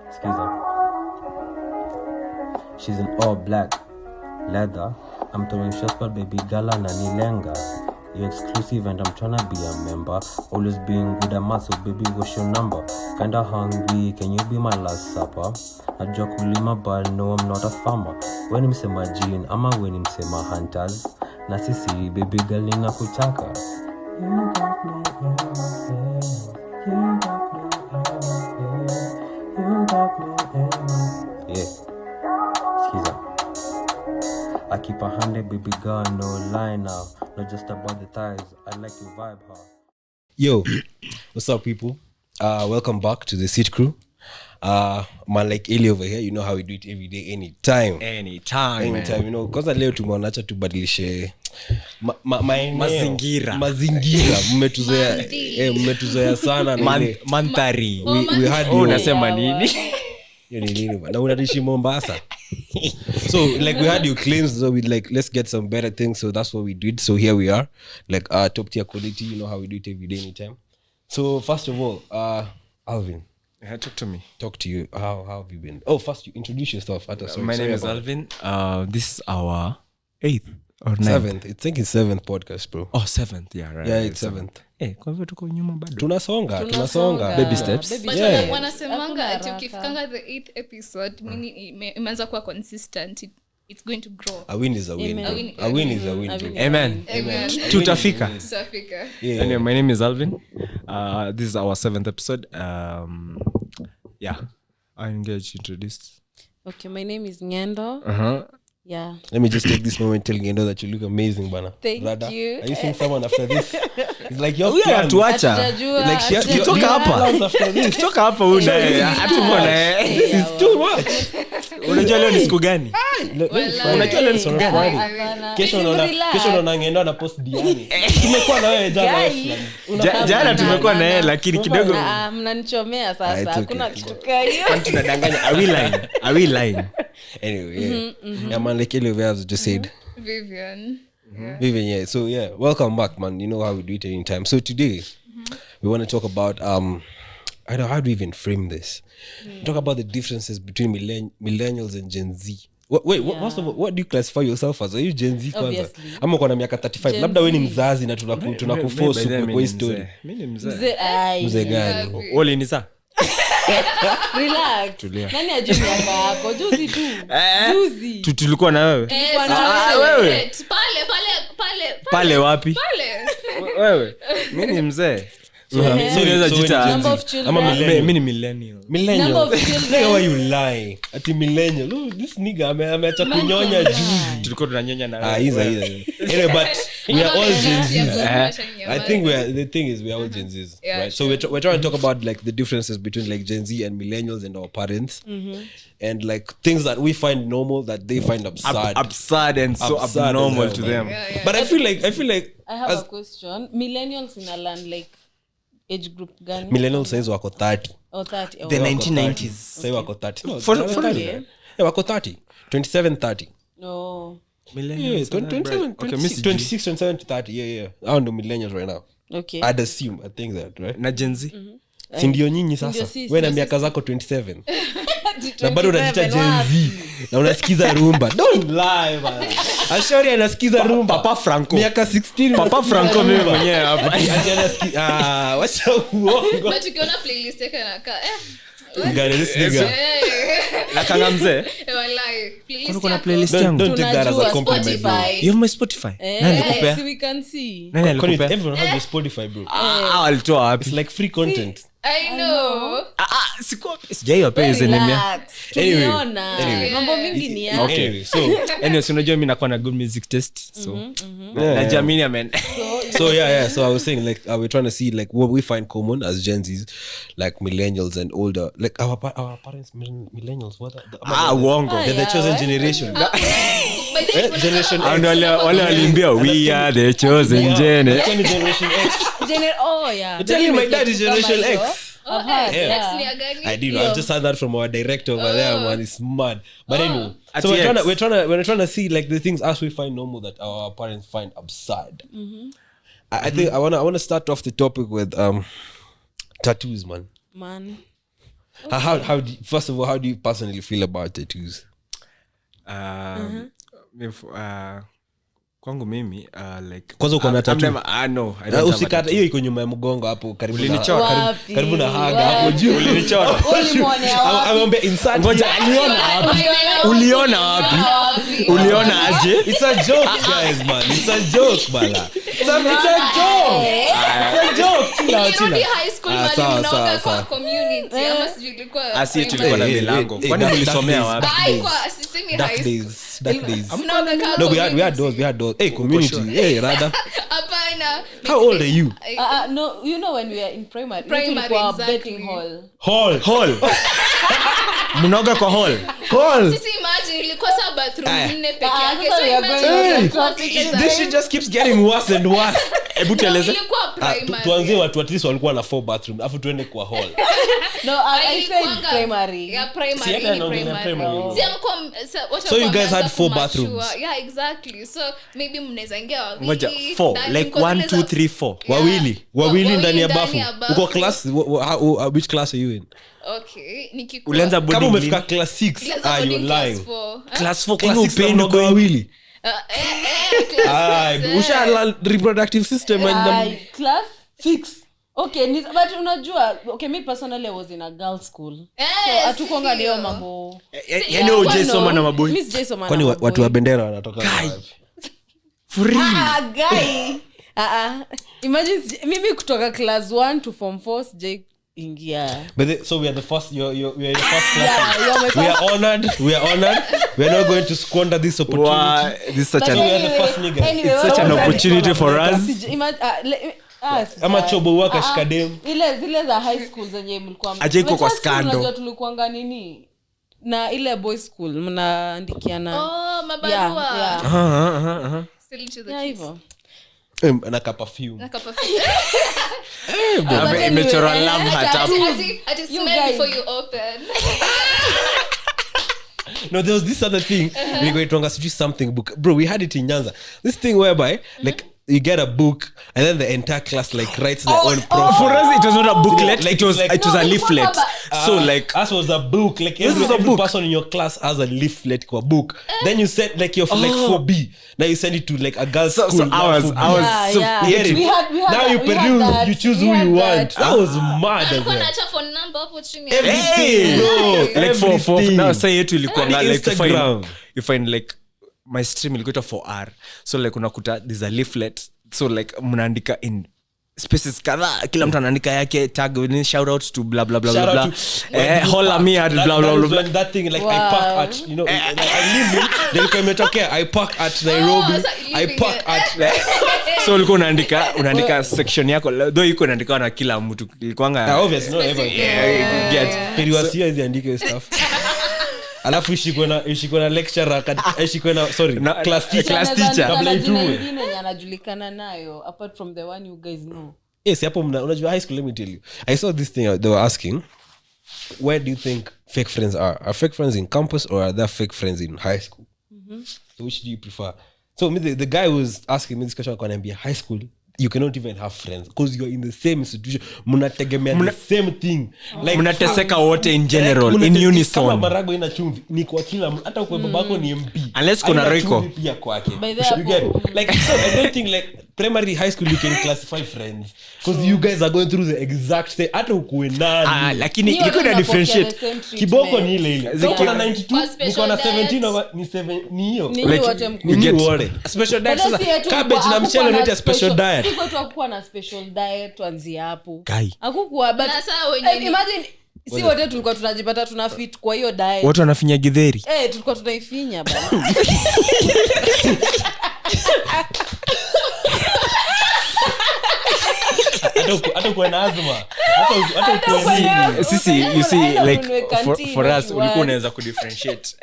Excuse me. She's in all black leather. I'm throwing shots, but baby girl ananilenga. You're exclusive and I'm tryna be a member. Always being good at math, so baby, what's your number? Kinda hungry, can you be my last supper? Najua kulima, but no, I'm not a farmer. When him say my gene, ama when him say my hunters. Na sisi, baby girl, ninakutaka. You got me everything. You got me everything. You got me everything. Yeah. Excuse me. I keep 100, baby girl, no lie now. Not just about the thighs, I like your vibe, huh? Yo, what's up, people? Welcome back to the Seat Crew. Man, like Eli over here, you know how we do it every day, anytime, man. You know, because leo tumeonacha tubadilishe mazingira mmetuzoea sana mandhari. We had unasema nini? Na unadishi Mombasa. So like we had your claims, so we like, let's get some better things, so that's what we did. So here we are, like top tier quality, you know how we do it every day, anytime. So first of all, Alvin, Talk to me. talk to you. How have you been? Oh, first you introduce yourself. My name is Alvin. This is our 8th or 9th. 7th. I think it's 7th podcast, bro. Oh, 7th. Yeah, right. Yeah, it's 7th. Kwa hivyo tuko nyuma bado. Tunasonga. Baby steps. But Yeah. wanasemanga ati ukifikanga the 8th episode mini imeanza kuwa consistent, it's going to grow. A win is a win. Amen. A win is a win. Bro. Amen. Tutafika. Safika. Yeah. Anyway, my name is Alvin. This is our 7th episode. Yeah. I engage introduced. Okay, my name is Ngendo. Yeah. Let me just take this moment telling you that you look amazing, bana. Thank Rada, you. Are you seeing someone after this? It's like your Huyu plan. anatuacha. Hatujajua, Like she Toka hapa. after this. Toka hapa una. Atumona. This is too much. Unajua leo ni siku gani? Unajua leo ni siku gani? Kesho unaona Ngendo na post Diani. Tumekuwa na wewe jana Westland. Jana tumekuwa na yeye lakini kidogo mnanichomea It's sasa. okay, Hakuna it's kitu kaa hiyo. tunadanganya. Are we lying? Anyway, yeah. Yeah, man, like Elio has just said. Vivian. Vivian, yeah. So yeah, welcome back, man. You know how we do it anytime. So today we want to talk about I don't know how do we even frame this. Talk about the differences between millennials and Gen Z. What do you classify yourself as? Are you Gen Z kwanza? Obviously. Ama uko na miaka 35? Labda wewe ni mzazi na tunakuforce kwa hii story. Mimi ni mzee. Mzee, ai. Mzee gani? Ole ni saa. Relax. Nani ajui miaka yako? Juzi tu. Juzi. Tulikuwa na wewe. Wewe. Pale wapi? Wewe. Mimi ni mzee. So unaweza jita Number of children. Ama mimi ni millennial. Millennial. Number of children. Nigga, why you lying? Ati millennial. Look, this nigga ameacha kunyonya juzi. Tulikuwa tunanyonya na wewe. He's anyway, but we are all Gen Zs. I think the thing is we are all Gen Zs, Yeah, right? So we're trying to talk about like the differences between like Gen Z and millennials and our parents, and like things that we find normal that they find absurd. Absurd and so Absurd as abnormal hell, to man. them. But I feel like I have a question. Millennials in a land like age group gani? millennials says wako 30. Oh, 30. Oh, The wow. 1990s. Say wako 30. No, For they're real? 30. Yeah, wako 30. 27, 30. No. Yeah, Millennials. 27, Okay, 26, 27 to 30. Yeah. I don't know millennials right now. Okay. I'd assume. I think that, right? Na Gen Z. Si ndio nyinyi sasa? Ndio sisi, Wewe na ndio miaka zako 27. 27, Na bado unajiita Gen wapi? Z. Na unasikiza rumba. Don't lie, man. Ashori anasikiza rumba. Papa Franco. Miaka 16. Papa Franco mimi mwenyewe hapa. Ati anasikiza wacha uongo. But ukiona playlist yake anakaa Ngani this nigga. Na kanga mzee. Walai. Playlist Kuna yako. playlist yangu. Don't take that as a Tunajua compliment, bro. Spotify. You have my Spotify. Nani alikupea? So we can see. Nani Kwani alikupea? everyone has your Spotify, bro. Alitoa wapi? It's like free content. I know. Sijaiwa pia hizo name. Relax. Anyway. Tuliona. Mambo mingi ni ya. Okay. Anyway, so Anyway, so unajua mimi nakuwa na good music taste. So najamini amen. So yeah. So I was saying like we're trying to see like what we find common as Gen Zs, like millennials and older. Like our parents, millennials. What? Uongo. They're the chosen generation. By the way, Generation X. Wale walimbia we are the chosen generation. Generation X. Oh, yeah. I tell you, my dad is Generation X. Yeah. yeah. I did. I just heard that from our director over there, man. It's mad. But anyway, At so the we're trying to see like the things as we find normal that our parents find absurd. I think I wanna start off the topic with tattoos, man. First of all, how do you personally feel about tattoos? Kwangu mimi like kwanza uko na tattoo no I don't usikata hiyo iko nyuma ya mgongo hapo karibu na haga hapo juu ulinichora amwambia insert ngoja uliona wapi uliona aje it's a joke guys man it's a joke bala it's a joke Nirudi high school mwalimu naoga kwa community ama sijui ilikuwa asi tulikuwa na milango kwani mlisomea wapi haikuwa sisemi high school that days no we had those hey community hey rada hapana how old are you no you know when we are in primary exactly. betting hall mnaoga kwa hall sisi imagine ilikuwa sa bathroom 4 peke yake so so imagine this shit just keeps getting worse and worse hebu tueleze ilikuwa primary tuanzie watu at least walikuwa na 4 bathroom afu tuende kwa hall no I said primary yeah primary See, ni primary si amko what so you guys had 4 bathrooms yeah exactly so maybe mnaweza ingia wawili ngoja 4 like 1 2 3 4 wawili ndani ya bafu uko class which class are you in okay nikikuwa ulianza boarding kama umefika class 6 you lying class 4 class 6 mnaoga wawili class usha reproductive system class 6 okay but unajua okay me personally I was in a girls school so atukonga leo mambo yani ujisoma na maboy miss Jason kwani watu wa bendera wanatoka wapi for real guy imagine mimi kutoka class 1 to form 4 sj ingia but so we are the first we are your first class you're my first. we are honored we are not going to squander this opportunity this is such But an we are the first nigga anyway, it's such an opportunity for us ama chobo waka shikadem zile za high school zenye mlikuwa aje iko kwa scandal unajua tulikuanga nini na ile boys school mnaandikiana mabarua still to the yeah hivyo na ka perfume imechora love heart up at smell before you open no there was this other thing we going to sijui something book bro we had it in Nyanza this thing whereby like you get a book and then the entire class like writes their own profile. For us it was not a booklet Like, it was a leaflet so like us was a book like every person in your class has a leaflet kwa book then you send like your like 4B now you send it to like a girl's school so I was get it we had now you peruse you choose who you want that was mad as alikuwa well naacha phone number hapo chini everything bro like for now say yetu ilikuwa And like Instagram. you find like my stream ilikuwa 4R so like unakuta there's a leaflet so like mnaandika in spaces kadhaa kila mtu anaandika yake tag shout out to blah blah blah Shout blah out blah holla me at blah blah blah like that thing like I park at you know I live in nilikuwa imetokea I park at Nairobi so I park at so ulikuwa unaandika section yako though iko inaandikwa na kila mtu ilikuanga obviously no ever get periwasia hizi andike stuff alafu ishikwe na lecturer ishikwe na sorry class teacher kabla ituwe nyingine anajulikana nayo apart from the one you guys know yes hapo unajua high school let me tell you I saw this thing they were asking where do you think fake friends are fake friends in campus or are there fake friends in high school so which do you prefer so the guy was asking me this question kwa niambia high school you cannot even have friends because you're in the same institution mnategemea the same thing like mnateseka wote in general in unison kama marago ina chumvi ni kwa kila hata kwa babako ni MP unless kuna Royco pia kwake By the you get like so I don't think like primary high school you can classify friends because you guys are going through the exact same hata ukuwe nani lakini iko na differentiate kiboko ni ile so kuna 92 special niko na diets. 17 ni 7 ni hiyo Ninyi wote mko ni wale special diet sasa cabbage na mchele unaita special diet siko tu akuwa na special diet tuanzie hapo Kai. hakukuwa but na saa wenye imagine si wote tulikuwa tunajipata tuna fit kwa hiyo diet watu wanafinya githeri tulikuwa tunaifinya bana hata kwa na azma hata kwa sisi you see like Canteen, for us what you ulikuwa want. unaweza kudifferentiate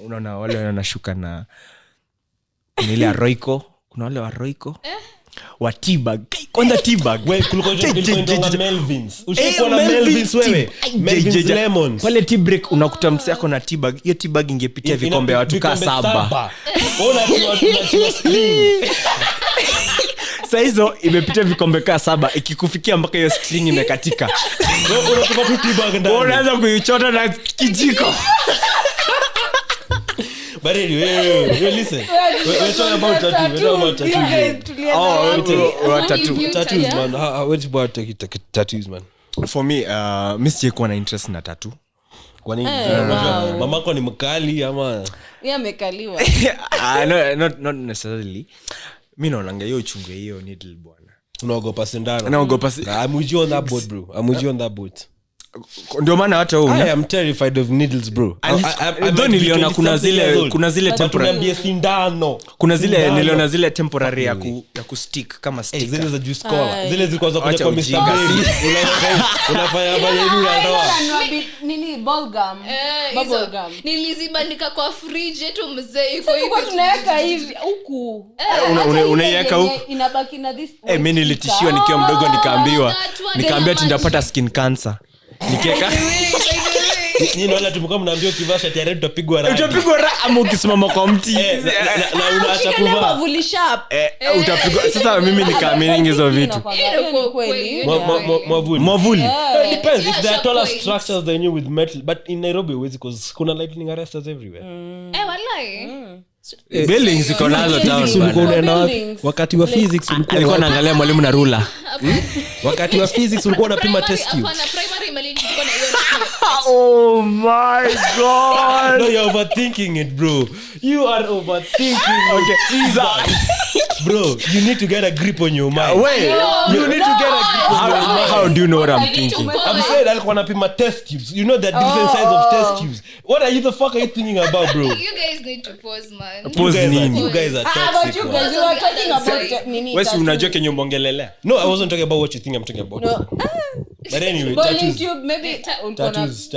unaona wale wanashuka na kuna ile Royco kuna wale wa Royco wa T-bag kwanza T-bag wewe kulikuwa ilikuwa Melvins ushakuwa na Melvins wewe Melvins lemons pale tea break unakuta msi yako na T-bag hiyo T-bag ingepitia vikombe ya watu ka 7 ona tu watu na sling Saa hizo imepita vikombe kaa 7 ikikufikia mpaka hiyo string imekatika. Unatupa tu tea bag ndani. Unaanza kuichota na kijiko. But anyway, listen. We're talking about tattoos. Tattoos, man. What about tattoos, man? For me, mimi sijakuwa na interest na tattoo. Kwa nini? Mamako ni mkali ama yeye amekaliwa? Not necessarily. Mimi naonanga hiyo chungu hiyo needle bwana. unaogopa sindano? Naogopa I'm with you on that boat, bro. I'm with you on that boat. Ndio maana hata wewe I am terrified of needles, bro. Ndio niliona kuna zile temporary sindano. Kuna zile niliona zile temporary ya ku stick kama sticker. Zile za juice cola. Zile zilikuwa za kuja kwa Mr. Baby. Unafanya hivi unatoa. Nini bubble gum. Nilizibandika kwa fridge yetu mzee iko hivi. Kwa tunaweka hivi huku. Unaiweka huku. Inabaki na this. Mimi nilitishiwa nikiwa mdogo nikaambiwa tindapata skin cancer. Nikieka Nini wala tumekuwa mnaambia ukivaa shati ya red utapigwa rangi. Utapigwa rangi ama ukisimama kwa mti. Na unaacha kuvaa. Mavuli sharp. Utapigwa. Sasa mimi nikaamini hizo vitu. Mwavuli. It depends if there are taller structures than you with metal, but in Nairobi huwezi because kuna lightning arresters everywhere. Walai. Buildings ziko nazo town. Wakati wa physics alikuwa anaangalia mwalimu na ruler. Wakati wa physics ulikuwa unapima test tubes. Hapana, primary mali nilikuwa na hiyo. Oh my god. No, you're overthinking it, bro. You are overthinking. Okay. Bro, you need to get a grip on your mind. Wait. You need to get a grip on your mind. How do you know what I'm thinking? I'm saying alikuwa anapima test tubes. You know that different size of test tubes. What are you the fuck are you thinking about, bro? You guys need to pause, man. Pause nini? You guys are toxic. But you guys were talking about nini? Wewe unajua kenye mbongelelea. No, I wasn't talking about what you think I'm talking about. No. But anyway, tattoos. Maybe tattoos.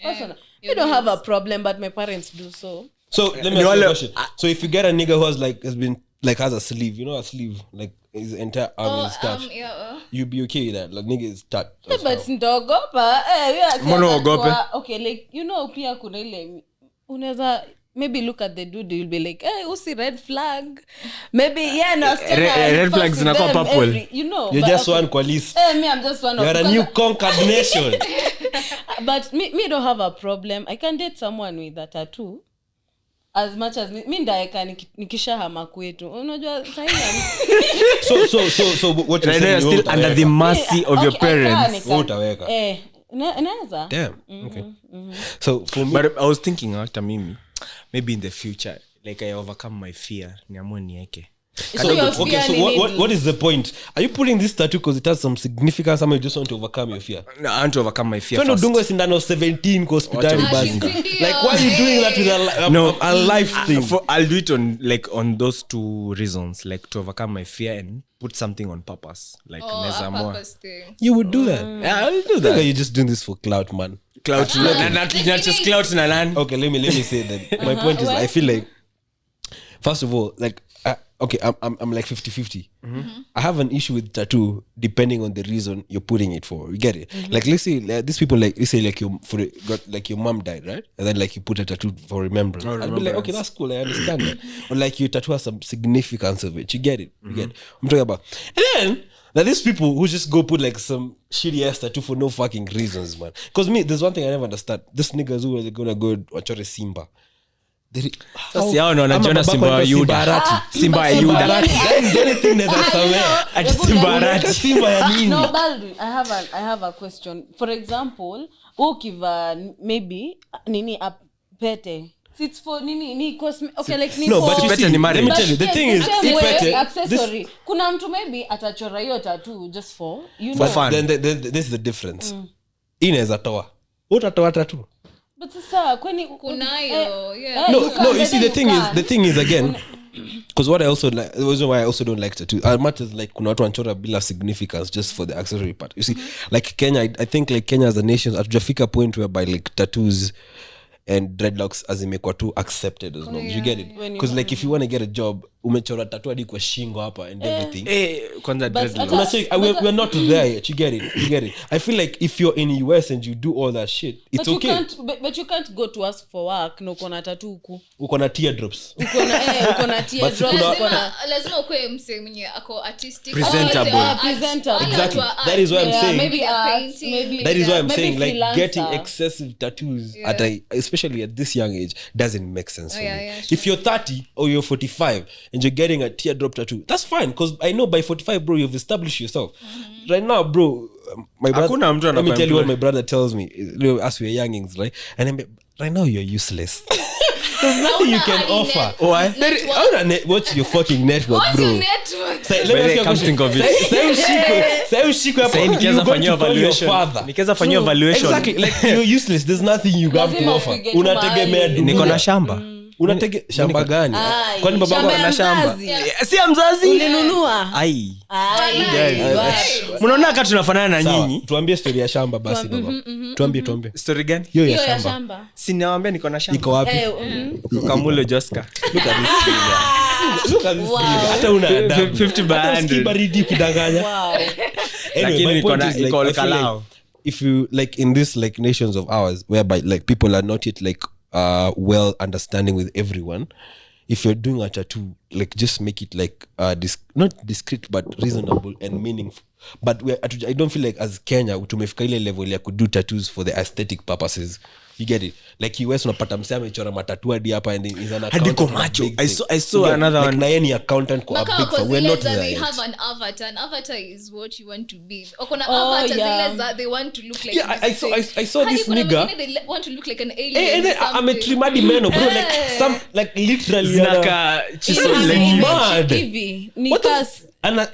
Personal. You don't have a problem, but my parents do so. So let me ask you a question. So if you get a nigga who has a sleeve, you know, a sleeve, like his entire arm is touched, you'd be okay with that? Like nigga is touched. But ndogopa. Mbona uogope? Okay, like you know, pia kuna ile unaweza maybe look at the dude, you'll be like, hey, usi red flag. Maybe red flags zinakuwa purple. You know. You're just one kwa list. Me, I'm just one. You're a new conquered nation. But me don't have a problem. I can date someone with a tattoo. As much as mi ndaeka nikishahama kwetu. Unajua So what you're saying, still under the mercy of your parents. Utaweka. Inaweza. Damn. Okay. So for me, but I was thinking after mimi maybe in the future like I overcome my fear niamue nieke. So what is the point? Are you putting this tattoo because it has some significance, or you just want to overcome your fear? No, I want to overcome my fear. So dungo sindano 17 kwa hospitali basi. Like why are you doing that with a life thing? I'll do it on those two reasons, like to overcome my fear and put something on purpose, like a purpose thing. You would do that? Yeah, I'll do that. You're just doing this for clout, man. Clout not just clout na nani. Okay, let me say that. My point is I feel like first of all, like I'm like 50-50. I have an issue with tattoo depending on the reason you're putting it for. You get it? Like let's say these people like you say like your mom died, right? And then like you put a tattoo for remembrance. I'd be like, okay, that's cool, I understand that. Or like you tattoo has some significance of it. You get it? You get it? I'm talking about. And then there these people who just go put like some shitty ass tattoo for no fucking reasons, man. Because me, there's one thing I never understand. These niggas who are gonna go wachore Simba. Sasa yao wanajiona Simba wa Yuda. Simba ya Yuda. The only thing that I saw ati Simba ya nini? No, Baldu, I have a question. For example, ukiva maybe nini a pete. It's for nini okay like ni no, for but you see, let me tell you the thing is accessory. Kuna mtu maybe atachora hiyo tattoo just for but fun. Then this is the difference. Inaweza toa. Utatoa tattoo. But sasa kwani kunayo no you see the thing is again because what I also like, the reason why I also don't like tattoo as much as like kuna watu wanachora bila significance just for the accessory part. You see like Kenya, I think like Kenya as a nation hatujafika point whereby like tattoos and dreadlocks as imekuwa too accepted as norms. You get it? Because like if you want to get a job umechora tattoo hadi kwa shingo hapa and everything. Kwanza dreadlocks. We're not there yet. You get it. I feel like if you're in US and you do all that shit, it's but okay. But you can't go to ask for work na uko na tattoo huku. Uko na teardrops. Uko na teardrops. Lazima ukwe mse mwenye ako artistic. Presentable. Presentable. Exactly. That is why I'm saying. Maybe That is why I'm saying like freelancer. getting excessive tattoos especially at this young age doesn't make sense for me. Yeah, sure. If you're 30 or you're 45 and you're getting a teardrop tattoo, that's fine because I know by 45, bro, you've established yourself. Right now, bro, my brother. Let me tell you what my brother tells me. As we're youngins, right? And I'm, right now you're useless. There's nothing you can offer. Why? What's your fucking network, What's bro? your network? Let me come think of it. Nikiweza fanyia evaluation. Exactly. Like you're useless. There's nothing you have to offer. Unategemea dunia. Niko na shamba. Shamba gani? Kwani baba yako ana shamba? Si ya mzazi. Ulinunua? Ai. Mnaona kama tunafanana na nyinyi. Tuambie story ya shamba basi baba. Tuambie. Story gani? Hiyo ya shamba. Si nawaambia niko na shamba. Iko wapi? Kamulo Joska. Look at this. Hata una 50 by 100. Baridi kidanganya. Wow. Lakini niko na iko kalao. If you like in this like nations of ours whereby like people are not yet like well understanding with everyone, if you're doing a tattoo, like just make it like not discreet but reasonable and meaningful. But I don't feel like as Kenya tumefika ile level ya kudo tattoos for the aesthetic purposes. You get it? Like US unapata msema amechora matatu hadi hapa and is an hadi kwa macho. I saw another like one. na any accountant kwa big for we're not there they yet. have an avatar. An avatar is what you want to be. Okona avatar zile za they want to look like. Yeah, I saw this nigga. They want to look like an alien. And then I'm a trimadi meno, bro. Like some like literally Zinaka chiso like mad. Hivi. What the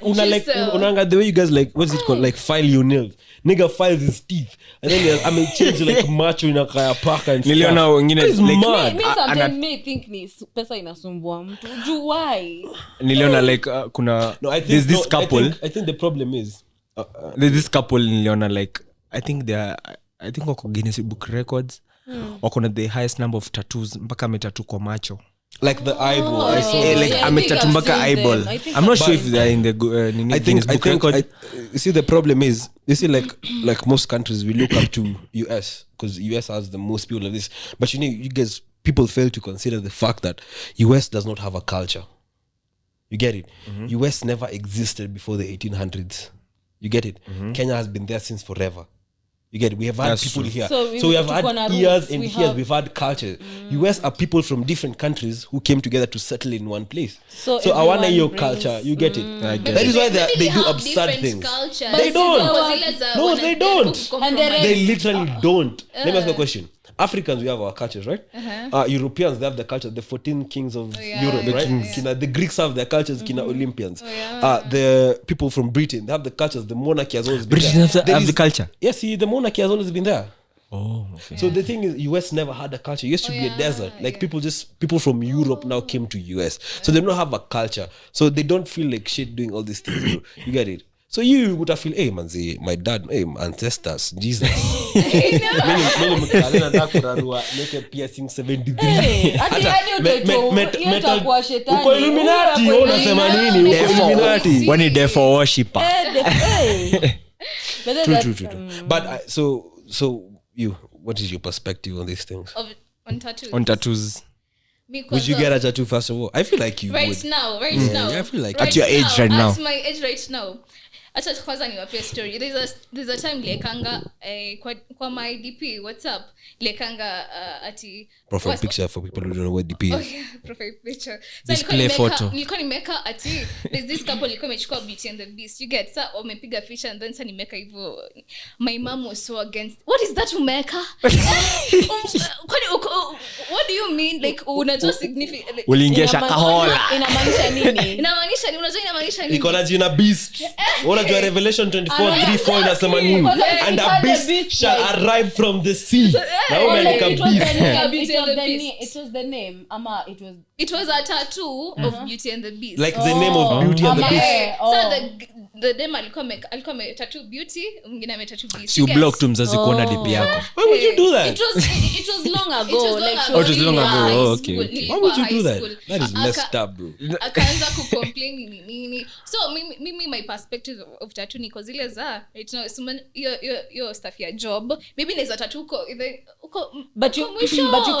una like unanga the way you guys like what's it called like file your nails. Nigga files his teeth and then I mean change like macho inakaya paka and stuff. Niliona wengine like mad. Me sometimes may think ni pesa inasumbua mtu. Ju why? Niliona like kuna there's this couple. I think the problem is there's this couple niliona like I think wako Guinness Book Records. Wako na the highest number of tattoos mpaka ametatu kwa macho. Like the eyeball. I saw Like ametatu mpaka eyeball. I'm not sure if they are in the Guinness Book Records. You see the problem is you see like most countries we look up to US because US has the most people of this, but you guys people fail to consider the fact that US does not have a culture. You get it? US never existed before the 1800s. You get it? Kenya has been there since forever. You get it? We have had That's people true. here. So We have had years and roots. years. We've had culture. US are people from different countries who came together to settle in one place. So I want everyone your brings- culture. You get it? I get That it. is why they do have absurd different things. cultures. They don't. No, they don't. And the rest- They literally don't. Let me ask you a question. Africans, we have our cultures, right? Europeans, they have the culture, the 14 kings of Europe, right? Kina, the Greeks have their cultures, Kina Olympians. The people from Britain, they have the cultures, the monarchy has always been Britain there. have the culture. Yes, see, the monarchy has always been there. Oh, okay. So the thing is, US never had a culture. It used to be a desert. Like people from Europe now came to US. So they don't have a culture. So they don't feel like shit doing all these things. Bro. You get it? So you would have feel, hey manzi, my dad, hey ancestors, Jesus. Mimi mkalena ndakurarua make piercing 73. itakuwa shetani. Uko Illuminati, wewe unasema nini? Uko Illuminati. When is there for worshipper? True. But so you, what is your perspective on these things? On tattoos. On tattoos. Would you get a tattoo first of all? I feel like you right would. now I feel like at your age right now. At my age right now. Acha kwanza niwape story. There's a time lekanga kwa my DP WhatsApp lekanga ati profile picture for people who don't know what DP is. Okay, profile picture. So Display photo. Nilikuwa nimeka ati there's this couple ilikuwa imechukua Beauty and the Beast. You get sa wamepiga picha and then sa nimeka hivyo. My mom was so against. What is that umeka? What do you mean like unajua significant like, Uliingia shakahola. Inamaanisha nini? inamaanisha nini? Unajua inamaanisha nini? Iko na jina beast. Unajua Revelation 24:3-4 inasema nini? And a beast shall arrive from the sea. Na umeandika beast. It was the name. Ama it was It was a tattoo of Beauty and the Beast. Like the name of Beauty and the Beast. So the dem alikuwa tattoo beauty, mwingine ametattoo beast. Si ublock tu mzazi kuona dp yako. Why would you do that? It was long ago. It was long like ago. it was long ago. High Oh, school. okay. Nilikuwa Why would you do high that? school. That is messed up, bro. Akaanza kucomplain nini. So mimi my perspective of tattoo niko zile za right now yo stuff ya job. Maybe naweza tattoo uko but you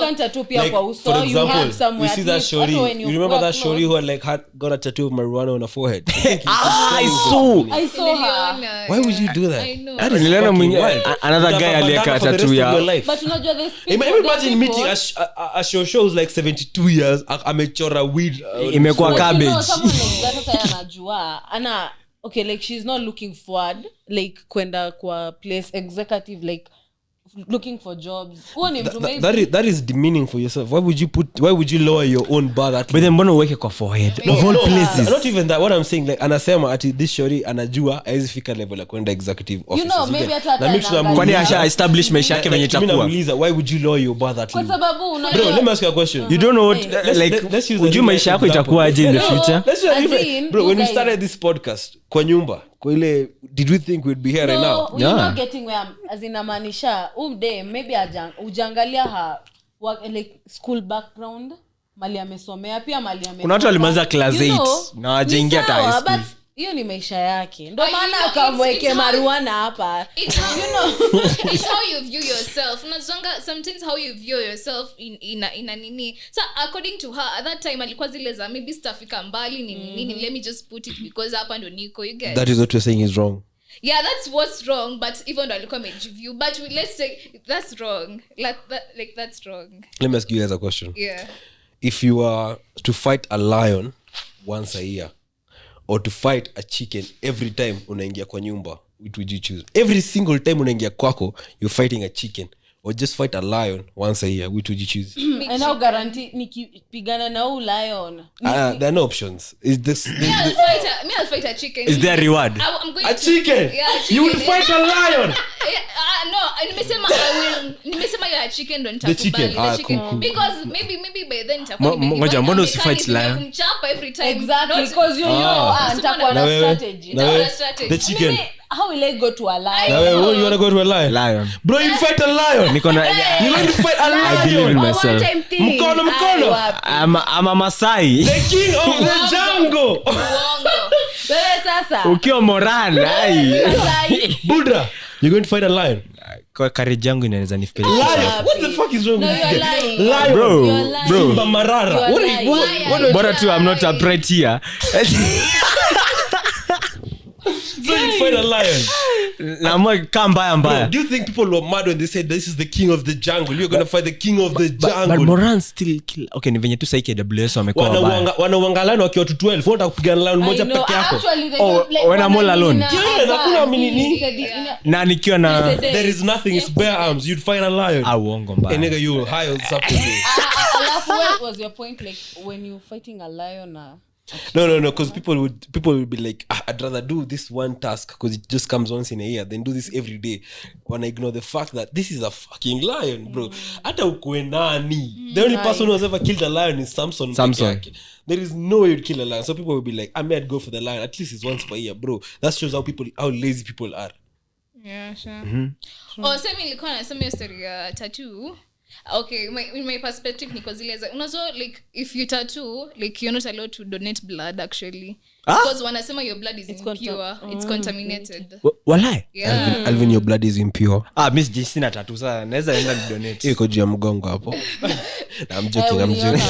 can't tattoo pia kwa uso. For You example, have somewhere you see at that least. shorty. Also when You remember that wear shorty who clothes. had got a tattoo of marijuana on her forehead? I saw her. Why would you do that? I know. That is Niliona fucking mwingine wild. another guy aliyeka tattoo ya But unajua there's people. Imagine meeting a show who's like 72 years amechora weed imekuwa But you know, cabbage. someone like that hata anajua okay, like she's not looking forward like kwenda kwa place executive, like looking for jobs. Huo ni mtu maybe that is demeaning for yourself. Why would you lower your own bar that But then mbona uweke kwa forehead of all places? not even that. What I'm saying, like anasema ati this shorty anajua haizi fika level ya kwenda executive office. know, maybe hata na mimi tunamuuliza- Kwani asha establish maisha yake venye mimi itakuwa? namuuliza, why would you lower your bar that kwa low? sababu Bro, unajua let me ask you a question. You don't know what like let's use a ujui real maisha yako example. itakuwa aje in the No. future. Let's use a As different- in, bro, you when we guys- started this podcast kwa nyumba kwa ile, did we think we'd be here right now? we're Yeah. not getting where as in amaanisha day maybe ujangalia like school background, mali amesomea pia mali Kuna watu walimaliza class 8 na hawajaingia hata high school. but hiyo ni maisha yake ndio You maana know, akamweke it's how- marijuana hapa. It's how it's how you view yourself. Unazonga sometimes how you view yourself in nini. So according to her at that time alikuwa zile za maybe stafika mbali nini let me just put it because hapa ndo niko, you get. That is what you're saying is wrong. Yeah, that's what's wrong, but even though alikuwa amejiview, but let's say that's wrong. Like that's wrong. Let me ask you guys a question. Yeah. If you are to fight a lion once a year or to fight a chicken every time unaingia kwa nyumba, which would you choose? Every single time unaingia kwako you're fighting a chicken, or just fight a lion once a year, which would you choose? And now guarantee nikipigana na huyu lion There are no options. Is this I'll fight a chicken. Is there a reward? I'm going a to, chicken? Yeah, a chicken. You will fight a lion. No, nimesema ya chicken ndo nitakubali. chicken. The chicken. Cool. Because maybe by then nitakuwa Ngoja, mbona usifight lion? kumchapa every time. exactly because you know nitakuwa na strategy. Na wewe, strategy. the chicken. Mimi, how will I go to a lion? Na wewe, you wanna go to a lion? Lion. Bro, you fight a lion. Niko na You're going to fight a I believe in lion. myself. Mkono. I'm a Masai. The king of the jungle. Uongo. Wewe sasa Ukiwa Moran, ai. Buddha, you're going to fight a lion. Kwa courage yangu inaweza nipeleka. Lion. What the fuck is wrong No, with you're this? lying. Lion. Bro, You're lying. bro. Simba Marara. You're What lying. what Bora tu I'm not upright here. so you fight a lion? Na mwa kamba mbaya. Do you think people were mad when they said this is the king of the jungle? You're going to fight the king of the But jungle. Moran still kill. Okay, ni venye tu sai KWS wamekuwa wabaya. Wanauangalana wakiwa tu 12. Wanataka kupigana lion moja I know. peke yako. Actually, they Oh, don't, like, when I'm all alone. Yeah, nakuna minini. Na nikiwa na There is nothing. It's bare arms. You'd fight a lion. uongo Hey, mbaya. nigga, you high on something. alafu what was your point, like when you fighting a lion No, because people would be like, I'd rather do this one task because it just comes once in a year than do this every day. When I ignore the fact that this is a fucking lion, bro. Hata ukue nani. The only person who has ever killed a lion is Samson. There is no way you'd kill a lion. So people would be like, I might go for the lion. At least it's once per year, bro. That shows how lazy people are. Yeah, sure. Oh, sasa nilikuwa nasema hiyo story ya tattoo. Okay, in my perspective niko zile za unazo, like if you tattoo, like you're not allowed to donate blood actually. Because wanasema your blood is impure, it's contaminated. Walai. Yeah. Alvin, your blood is impure. Miss Jessina tattoo sasa naweza enda ni donate. Hiyo iko juu ya mgongo hapo. I'm joking.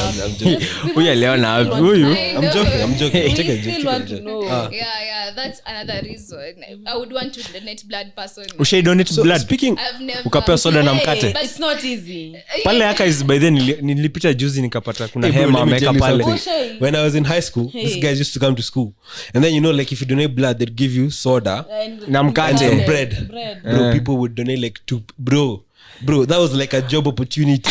Huyu leo na huyu. I'm joking. Take a still want to joke. know. Yeah, that's another reason. I would want to donate blood person. Ushai donate blood. Speaking, I've never. Ukapewa soda na mkate. But it's not easy. Pale haka is by then nilipita juzi nikapata kuna Hey, bro, hema let me ameka tell you pale. something. When I was in high school, these guys used to come to school, and then like if you donate blood, they'd give you soda Na mkate. and some bread. Bro, people would donate like two. Bro, that was like a job opportunity.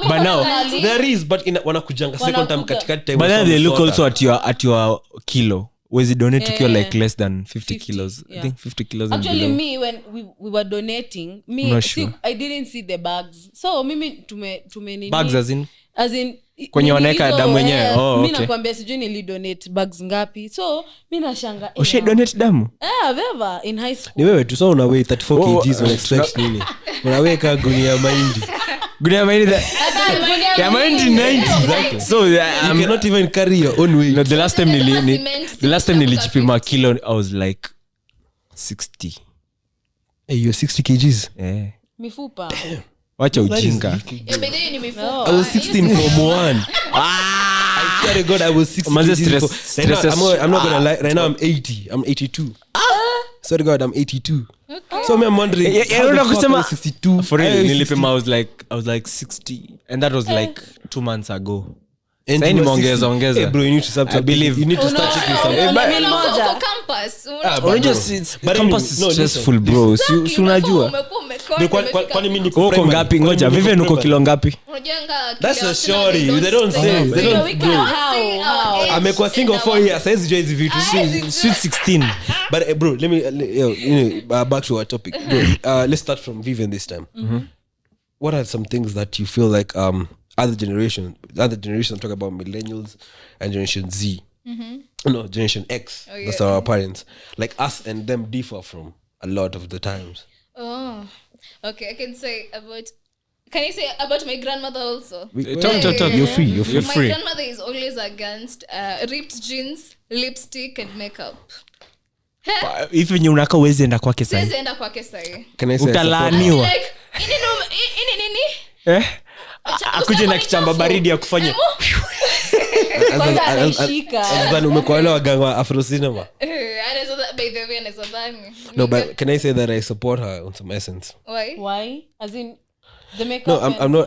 But now There is, but wanakujanga second time katikati time. but then wasome they look soda. also at your kilo. Wezi donate ukiwa like less than 50 kilos. I yeah. think 50 kilos and Actually below. me when we were donating, Not sure. I didn't see the bags. So mimi tume nini? Bags as in As in Kwenye wanaweka hizo, damu wenyewe. Oh, mi okay. nakwambia sijui nilidonate bags ngapi, so mi nashanga Ushe donate damu? veva in high school ni wewe tu so unawei 34 Oh, kgs una expect nini unaweka gunia ya mahindi Gunia mahindi ya mahindi 90. So you cannot even carry your own weight. no, the last time nilijipima kilo I was like 60. Hey, you're 60 kgs. mifupa Wacha ujinga. I was 16 for Moan. I swear to God, I was 60 Manze kgs for... stress- Right now, I'm not gonna lie. Right now, I'm 80. I'm 82. Swear to God, I'm 82. So me, I'm wondering, how the fuck I was 62? For real, I was nilipima I was like 60 and that was like 2 months ago. And Sasa you were nimeongeza 60. ongeza. Hey bro, you need to stop. I believe. You need to start checking something. Unajua But campus is no, listen. stressful bro. Si unajua. Kwani mimi niko Uko primary? ngapi? Ngoja, Kwani Vivian uko primary? kilo ngapi? That's a story. They don't say. They don't bro. Amekuwa single 4 years. Saizi jua hizi vitu. Sweet 16. But bro, let me back to our topic. Bro, let's start from Vivian this time. What are some things that you feel like other generations, I'm talking about millennials and Generation Z. No, Generation X. Oh, yeah. That's our parents. Like us and them differ from a lot of the times. Oh, okay. I can say about. Can I say about my grandmother also? Talk. You're free. You're free. My free. grandmother is always against ripped jeans, lipstick, and makeup. If venye unaka uwezi enda kwake Siwezi sasa. enda kwake sahi. Can I say Utalaaniwa. Like, ini nini? Akuje na kichamba baridi ya kufanya. kwanza anaishika umekuwa na waganga wa Afro cinema? By the way, anaweza dhani. No, but can I say that I support her on some essence? Why? as in the makeup No,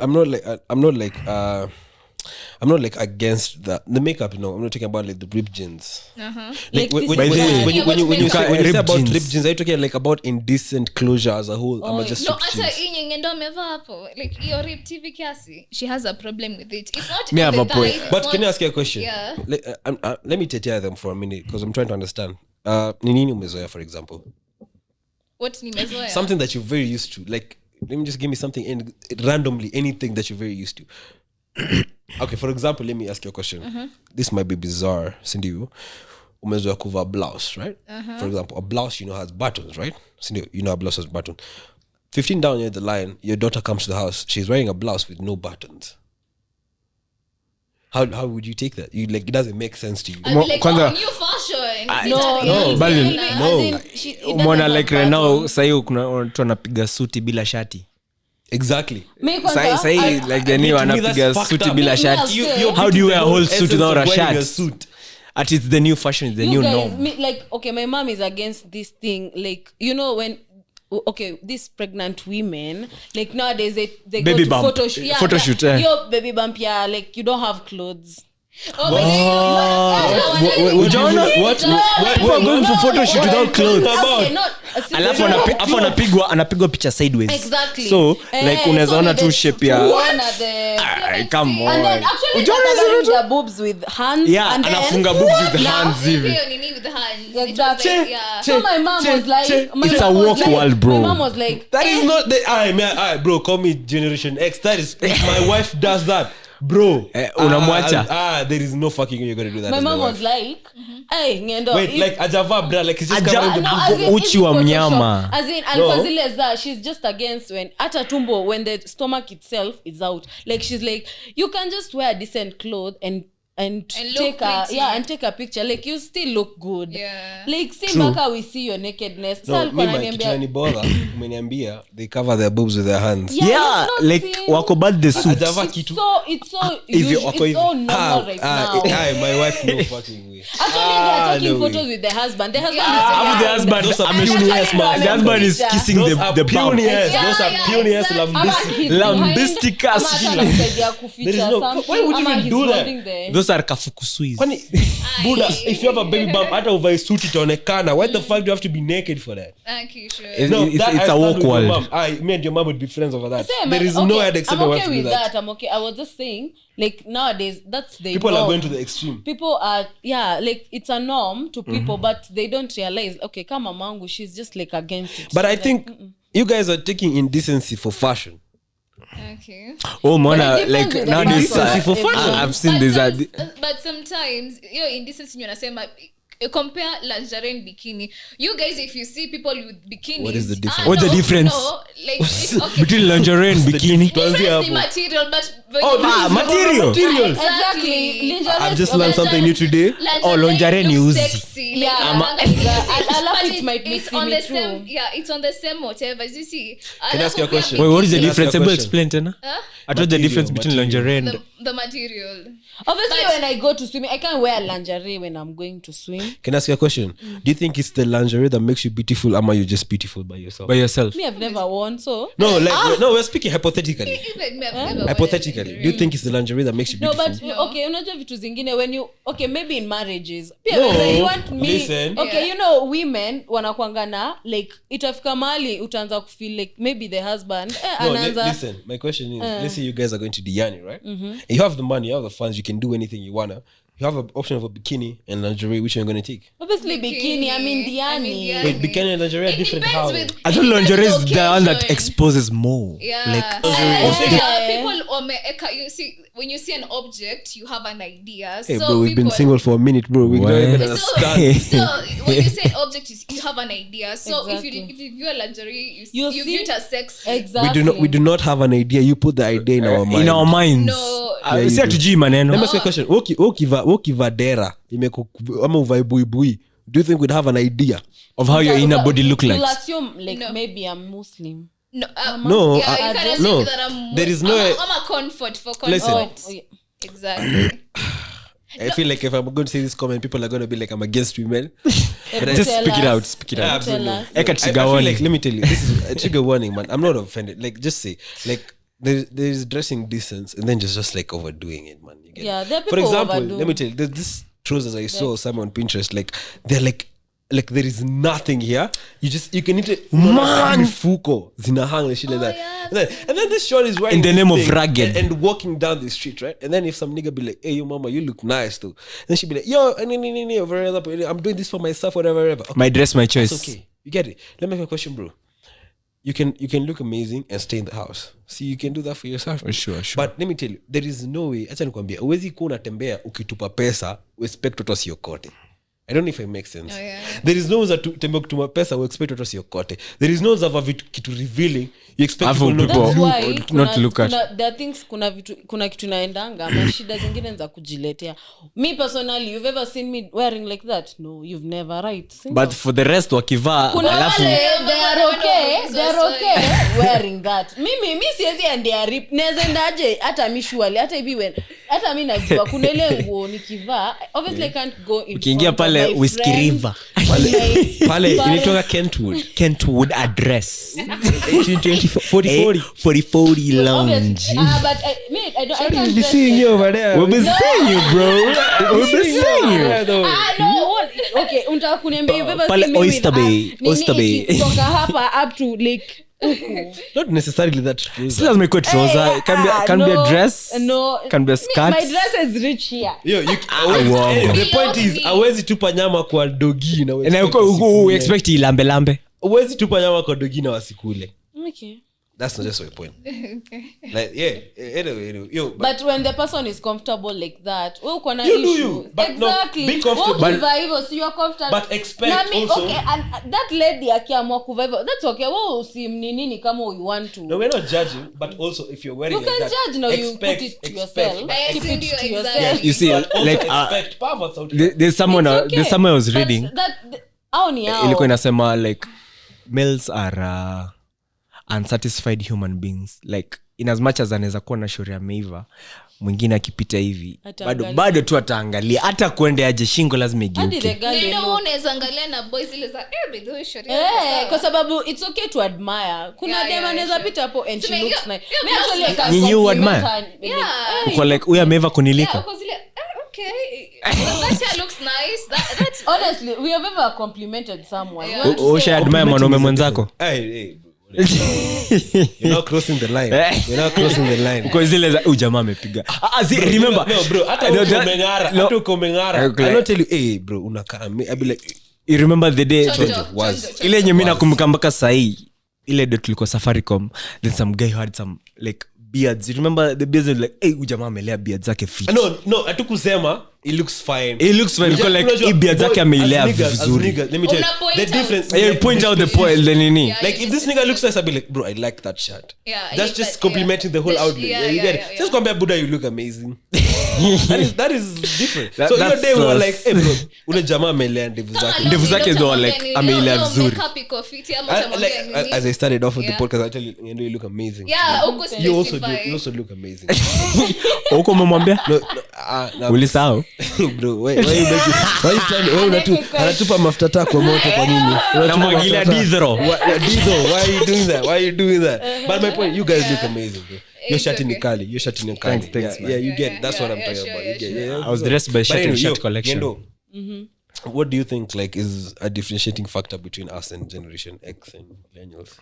I'm not like against the makeup. No, I'm not talking about like the ripped jeans. Like when you say about jeans. ripped jeans, are you talking like about indecent closure as a whole? I'm just No, ripped hata jeans. hii nyenge ndo amevaa hapo. Like hiyo ripped TV kiasi. She has a problem with it. It's not Me on have the a point. thigh, it's But not- can I ask you a question? Yeah. Let me tell them for a minute because I'm trying to understand. Ni nini umezoea, for example? What nimezoea? Something that you're very used to. Like, let me just give me something randomly, anything that you're very used to. Okay, for example, let me ask you a question. This might be bizarre, sindio. Umezoea kuvaa blouse, right? For example, a blouse, has buttons, right? Sindio, a blouse has buttons. 15 down near the line, your daughter comes to the house. She's wearing a blouse with no buttons. How would you take that? It doesn't make sense to you. I'll be like, Kwanza- new fashion. No, bali- Umeona like right now sahi kuna watu wanapiga suti bila shati. Exactly. Sahi like the new to me, that's anapiga fucked suti up. bila Me, shati. you- How do you wear a whole Essence suit without of a wearing a shirt? suit. At it's the new fashion, it's the new norm. like okay, my mom is against this thing. Like when these pregnant women, like nowadays they Baby go to bump. photo shoot. Yeah, Photo shoot, Yo, baby bump, yeah, like you don't have clothes. Oh, but People are going for photo shoot without clothes. Okay, not Alafu anapigwa picha sideways. Exactly. So like unaweza ona tu shape ya come and then on. actually covering their boobs with hands. Yeah, and then, anafunga boobs with the hands hivi. hiyo nini with the hands. Exactly. It was like, yeah. So my mom was like, It's a woke world, bro. My mom was like, That is not the bro, call me Generation X. That is if my wife does that, bro. Unamwacha. There is no fucking way you're gonna do that. my as mom wife. was like, hey, ngendo. Wait, if- like ajava bra, like it's just Aja- covering the No, boob. as in, Uchi if wa Photoshop, mnyama. as in alikuwa zile za she's just against when hata tumbo when the stomach itself is out, like she's like you can just wear decent clothes and look take pretty. take a picture, like you still look good. Yeah. Like see mpaka we see your nakedness. Sasa No, alikuwa me, ananiambia, kichani bother, umeniambia, they cover their boobs with their hands. Yeah, Yeah, you've not like seen- wako bad the suit. Ajava kitu. it's so If you usual, okay, it's so normal right now. my wife no fucking way. Actually, they are taking no way. photos with the husband. The husband After the husband, Those are I'm sure pioneers, man. the husband is kissing Those are the bum. pioneers. Yeah, Those are yeah, pioneers. exactly. Lambisi. Lambisticus. There is no- why would you even do that? Those are kafukusuis. Kwani, Buddha, if you have a baby bump, hata uvae suit itaonekana. Why the fuck do you have to be naked for that? Okay, sure. It's I a stand woke with your world. mom. Me and your mom would be friends over that. Same, There is okay, no way I'd accept my I'm wife okay to do with that. that. I'm okay. I was just saying, like nowadays, that's the People norm. are going to the extreme. People are like it's a norm to people, but they don't realize. Okay, kama mangu, she's just like against it. But I She's think you guys are taking indecency for fashion. Okay. Oh, mona, But it depends like on the nowadays person. for fun. I've seen this But sometimes hiyo indecency nyo nasema compare lingerie and bikini. You guys, if you see people with bikinis, What is the difference? What's the difference? No, like it's okay. between lingerie and bikini. Difference in material, but Material. Exactly. Lingerie I've just learned something new today. Lingerie ni looks uzi. sexy. Yeah, But it might be it's on the semi-true. same. Yeah, it's on the same whatever. You see. Can I ask you a question? Wait, what is the Can I ask you a difference? Able question? explain tena. I thought the difference between lingerie and The material. Obviously, when I go to swimming, I can't wear lingerie when I'm going to swim. Can I ask you a question? Do you think it's the lingerie that makes you beautiful, or you're just beautiful by yourself? by yourself. Me, I've never worn, so. No, like no, we're speaking hypothetically. Even me, I've never worn Hypothetically, lingerie. do you think it's the lingerie that makes you No, beautiful? but okay, unajua vitu zingine when you okay maybe in marriages pia No, when you want me listen. okay Yeah. you know women wanakwanga na like itafika mahali utaanza kufeel like maybe the husband No, anaanza listen. My question is: let's say you guys are going to Diani, right? And you have the money, you have the funds, you can do anything you wanna. You have an option of a bikini and lingerie. Which one are you gonna take? obviously bikini I mean Diani. Wait, bikini and lingerie are It different. depends How? with. I thought lingerie is the one that occasion. exposes more. Yeah. People you see when you see an object, you have an idea. Hey, so bro, we've been people- single for a minute, bro. We don't even What? understand. So when you say an object, you have an idea. So Exactly. if you view a lingerie, You you see- view it as sexy. Exactly. We do not have an idea. You put the idea in our mind. In our minds. No. Yeah, you Si do. hatujui Let me maneno. ask you a question. Ukiva dera ama uvai buibui, do you think we'd have an idea? Of how your inner body look like. You'll assume like No. maybe I'm Muslim. No, No, yeah, you can assume no. that I'm. There is no- I'm a comfort for comfort. Listen. Oh, yeah. Exactly. I feel like if I'm going to say this comment, people are going to be like, I'm against women. Just Tell speak it us. out. Speak it Yeah, out. absolutely. Tell us. Eka I trigger feel warning. like, let me tell you, this is a trigger warning, man. I'm not offended. Like, just say, like, there's dressing distance, and then just like overdoing it, man. You get Yeah, it? there are For people example, overdo. let me tell you, there's this trousers I saw some on Pinterest. Like, they're like there is nothing here. You can eat it. Man, fuko zina hang and shit like that. yeah. And then this short is wearing In the this name of thing ragged. and walking down the street, right? And then if some nigga be like, "Hey, yo, mama, you look nice too," then she be like, "Yo, I'm doing this for myself, whatever." Okay. My dress, my choice. It's okay. You get it. Let me ask you a question, bro. You can look amazing and stay in the house. See, you can do that for yourself. Sure. But let me tell you, there is no way. Acha nikwambia, huwezi kuwa unatembea ukitupa pesa, expect watu wasiokote. I don't know if it makes sense. Oh, yeah. There is no way that tembea kutuma pesa, we expect watu wasiokote. There is no way that vitu kitu revealing, you expect Have people not people- to That's look. why not look at. there are things kuna kitu naendanga ama shida zingine za kujiletea. Me personally, you've ever seen me wearing like that? No, you've never, right? Single. But for the rest wakivaa kuna alafu wale they're So okay wearing that. Mi siwezi endea rip. Naweza endaje hata mi surely hata hivi when hata mi najua kuna ile nguo nikivaa obviously I can't go in ukiingia front of pale my Whiskey friends. River Pale inaitwa Kentwood address 40 40 lounge Obviously, but I can't dress seeing like you over there. we'll be seeing you bro we'll be seeing you no, okay, unataka kuniambia you've ever Pale seen me with, Oyster Bay, nini Oyster Bay. ikitoka hapa up to like huku. Not necessarily that true. si lazima ikuwe trouser can be a dress no, can be a skirt my dress is rich here. Yo, wow. the point is hawezi tupa nyama kwa dogi na na wasikule. expect ilambe lambe Hawezi tupa nyama kwa dogi na wasikule. Okay. That's not just my point. Like, yeah, anyway, yo, But when the person is comfortable like that, wewe uko na You do issue. you, but no, Exactly. be comfortable. Wewe ukivaa hivyo, so you are comfortable. But expect Na mi- also- okay, and that lady akiamua kuvaa hivyo, that's okay. Wewe usimninini kama you want to. no, we're not judging, but also if you're wearing You can like that, judge, no, you put it to yourself. but I Keep see it you to exactly. yourself. you see also like expect perverts out there. there's someone It's okay. there's someone I was But reading hao ni hao. ilikuwa inasema like males are unsatisfied human beings like in as much as anaweza kuwa na shauri ameiva mwingine akipita hivi Ataangalia. bado tu ataangalia hata kuende aje shingo lazima Hadi the igeuke girl you Ndio know. unaweza angalia na boys zile za by the way sharia. Kwa sababu it's okay to admire. Kuna Yeah, dem yeah, anaweza sure. pita hapo and she Sema, looks yeah, nice. yeah, Me actually I can Nyinyi you compliment admire? her. Yeah. uko like huyu ameiva kunilika Yeah, because okay. That hair looks nice. That's Honestly, we have ever complimented someone. Yeah. We want to say, ushaadmire mwanaume mwenzako Hey, bro. You're not crossing the line. You're not crossing the line. kwa zile za jamaa amepiga remember No, bro. Hata No, uko that- umeng'ara. no. Hata uko umeng'ara. Okay. I don't tell you, hey, bro, unakaa. I'll be like, you remember the day Chonjo, was. chonjo. ile yenye mimi nakumbuka mpaka sahii ile do tulikuwa Safaricom then some guy who had some like beards. You remember the beards like, hey, ujamaa amelea beards zake fit. No, atukusema it looks fine. It looks fine because like beards zake ameilea vizuri. Let me tell you the difference. You point out the point the nini. Like if this nigga looks nice, I'll be like, bro, I like that shirt. Yeah, I that's like just that, complimenting the whole outfit. You get it. Just compare Buddha, you look amazing. that is different. So your day we were like, hey bro, ule jamaa amelea ndevu zake. Ndevu zake ndo like ameilea vizuri. As I started off with the podcast, I tell you, you look amazing. Yeah, you also look amazing. Uko umemwambia? No, ulisahau? Bro, why you trying anatupa mafuta taa kwa moto kwa nini? Namwagilia diesel. Why are you doing that? But my point, you guys look amazing, bro. Your shirt in the kali. Thanks, yeah, you get it. That's what I'm talking about. You get it. I was dressed by shirt collection. What do you think like is a differentiating factor between us and Generation X and millennials?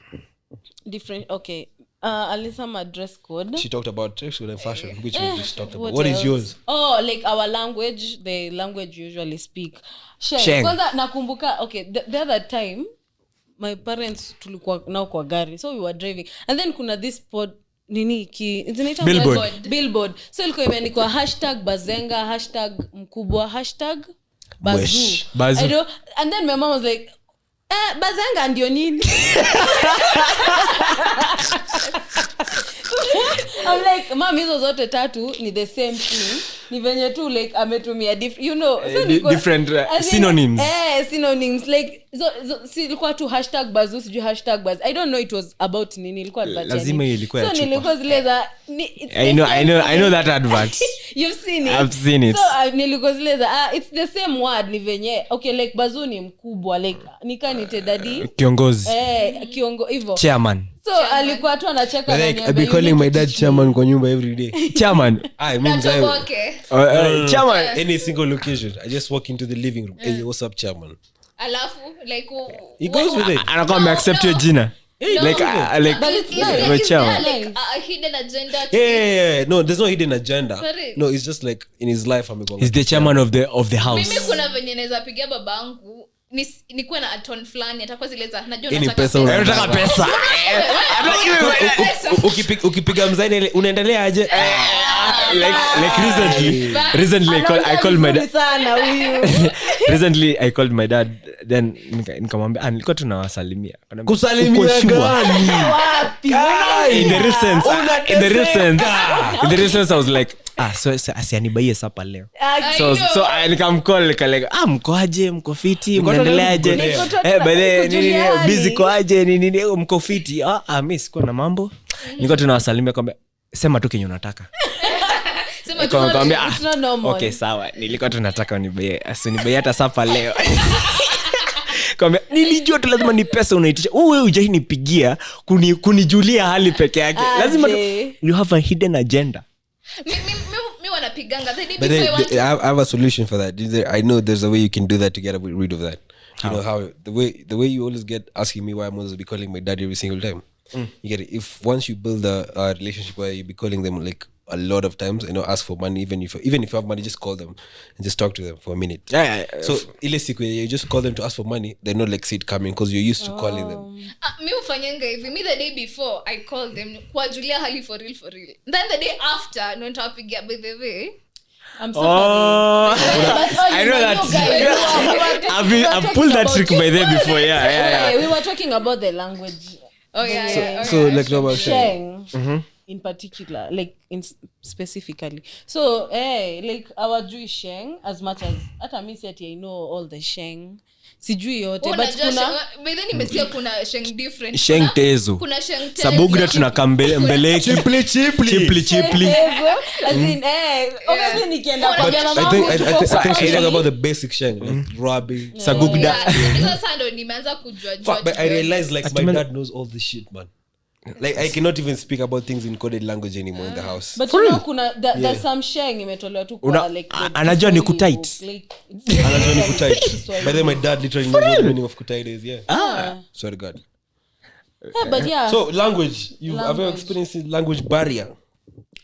Different. Okay. Alisama dress code. She talked about dress code and fashion, which we just talked about. What What else? is yours? Oh, like our language, the language you usually speak. Sheng. Kwanza nakumbuka, okay, the other time my parents tulikuwa nao kwa gari, so we were driving, and then kuna this pod nini zinaitwa billboard. So ilikuwa imeandikwa #bazenga, #mkubwa, #bazu. I don't, and then my mom was like, bazenga ndio nini? I'm like, mom, hizo zote tatu ni the same thing. Ni venye tu like ametumia different synonyms. Synonyms like si ilikuwa tu #bazu siju #baz. I don't know it was about nini ilikuwa advert. Lazima ilikuwa ya chupa. So nilikuwa zile za I know that advert. You've seen it. I've seen it. So nilikuwa zile za it's the same word ni venye okay like bazu ni mkubwa like nikanite daddy kiongozi. Hivyo. Chairman. So alikuwa tu anacheka na I be calling my dad chairman kwa nyumba every day. Chairman. I mean Chairman. Any single location, I just walk into the living room. Hey, what's up, chairman? Alafu like He goes with it. Anakuwa ameaccept your jina. Like But it's nice. chairman. like a hidden agenda Yeah. No, there's no hidden agenda. Correct. No, it's just like in his life amekuwa. He's the chairman of the house. mimi kuna venye naweza pigia babangu nikuwe na aton fulani atakuwa zile za najua Any nataka pesa Unataka pesa. Ukipiga mzaini ile unaendelea aje? Like recently I called my dad. Sana huyu. Recently I called my dad, then nikamwambia nilikuwa tunawasalimia. Kusalimia Uko sure? gani? Wapi? In the recent I was like so asianibaie sapa leo. So nikamcall like mkoaje, mko fiti, mnaendeleaje? Baadaye nini busy koaje nini mko fiti? Mimi siko na mambo. Nilikuwa tunawasalimia kwamba sema tu kenye unataka. Nikamwambia It's not normal. okay sawa, nilikuwa tunataka unibaie hata sapa leo. Kwamba nilijua tu lazima ni pesa unaitisha. Wewe hujanipigia kunijulia hali peke yake. Lazima you have a hidden agenda. mi wanapiganga the day But before I have a solution for that. I know there's a way you can do that to get rid of that. You know how the way you always get asking me why I'm always be calling my dad every single time. You get it. If once you build a relationship where you be calling them like a lot of times, ask for money, even if you have money, just call them and just talk to them for a minute. So ile siku you just call them to ask for money, they're not like see it coming because you're used to calling them. mi ufanyanga hivi mi the day before I call them kuwajulia hali for real then the day after ndo nitawapigia by the way I'm so funny. I know that. I've pulled that trick by there before. Yeah. We were talking about the language. So like no about Sheng. In particular, like specifically. So like our Jewish Sheng as much as hata mimi ati I know all the Sheng. Sijui yote but kuna bele nimesikia kuna sheng different Sheng tezo. kuna sheng tezo Sabugra tunakambele chipli as in obviously nikienda kwa mama I think she's talking about the basic sheng like Robbie sagugda. Sasa ndo nimeanza kujua but I realized like my dad knows all this shit, man. Like I cannot even speak about things in coded language anymore in the house. but you know kuna there's some Sheng imetolewa tu kwa like anajua ni kutight. Anajua ni kutight. By the way, my dad literally knows what the meaning of kutight is. Swear to God. but yeah. So language, have you experienced language barrier?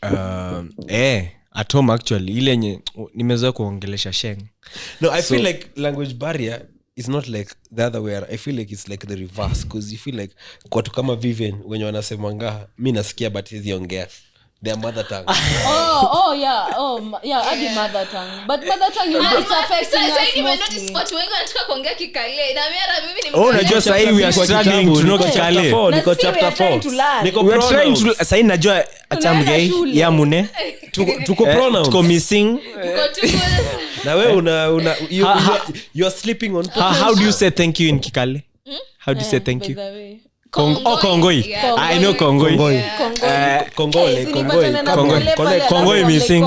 At home actually ile yenye nimezoea kuongelesha Sheng. No, I feel like language barrier is not like the other way around. I feel like it's like the reverse because you feel like kwa tu kama Vivian wenye wanasemanga mimi nasikia but siziongea. their mother tongue. Yeah, hadi mother tongue. But mother tongue it's affecting us mostly. Watu wengi wanataka kuongea Kikale na mimi ni unajua sasa hivi we are struggling to know Kikale. Niko chapter 4. Niko We are trying to sasa najua atamgei ya mune. Tuko pronouns. Tuko missing. Na wewe you are sleeping on how do you say thank you in Kikale? How do you say thank you? Kongoi. I know Kongoi. Kongoi missing.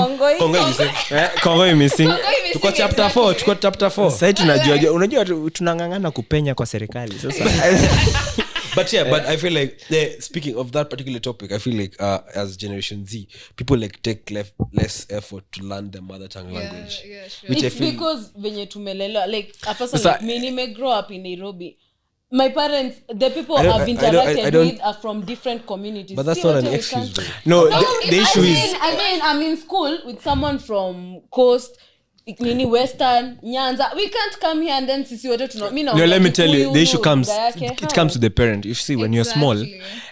Kongoi missing. Tuko chapter 4. Sasa tunajua unajua tunangangana kupenya kwa serikali sasa. But I feel like speaking of that particular topic, I feel like as Generation Z, people like take less effort to learn their mother tongue language. Yeah, sure. Which It's I feel because venye tumelelewa like a person like me may grow up in Nairobi. My parents, the people I've interacted with are from different communities. But that's not an excuse. No, the issue is I'm in school with someone from Coast, Western, Nyanza. We can't come here and then sisi wote no, let me tell you, the issue comes to the parent. You see, when you're small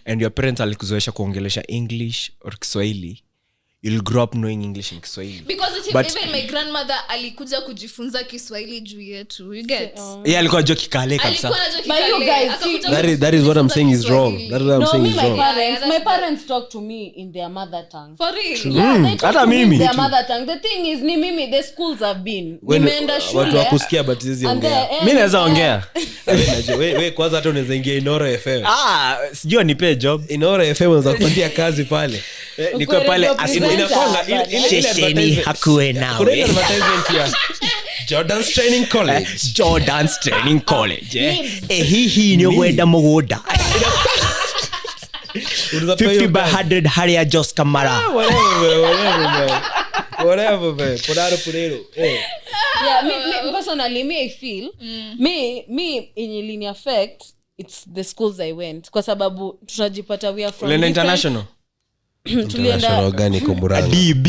and your parents alikuzoesha kuongelesha English or Kiswahili, you'll grow up knowing English and Kiswahili. Because even my grandmother alikuja kujifunza Kiswahili juu yetu. You get? Yeah, alikuwa anajua Kikale kabisa. But you guys, that is what I'm saying is wrong. That is what I'm saying is wrong. My parents talk to me in their mother tongue. For real? Yeah, they talk hata to me mimi. in their mother tongue. The thing is, ni mimi, the schools have been. Nimeenda shule. Watu wakusikia but hizi ongea. Mimi naweza ongea. Wewe kwanza hata unaweza ingia Inoro FM. Sijui nipe job. Inoro FM unaweza kupatia kazi pale. Niko pale Inakwanga shesheni hakuwe nawe. Advertisement ya Jordan's Training College. Jordan's Training College. Hihi ni wenda mugoda. 50 by 100 Harrier Jos Kamara. Whatever man. Podaro. Yeah, me personally, I feel me in affect it's the schools I went kwa sababu tunajipata we are from international. International gani Komuranga? DB.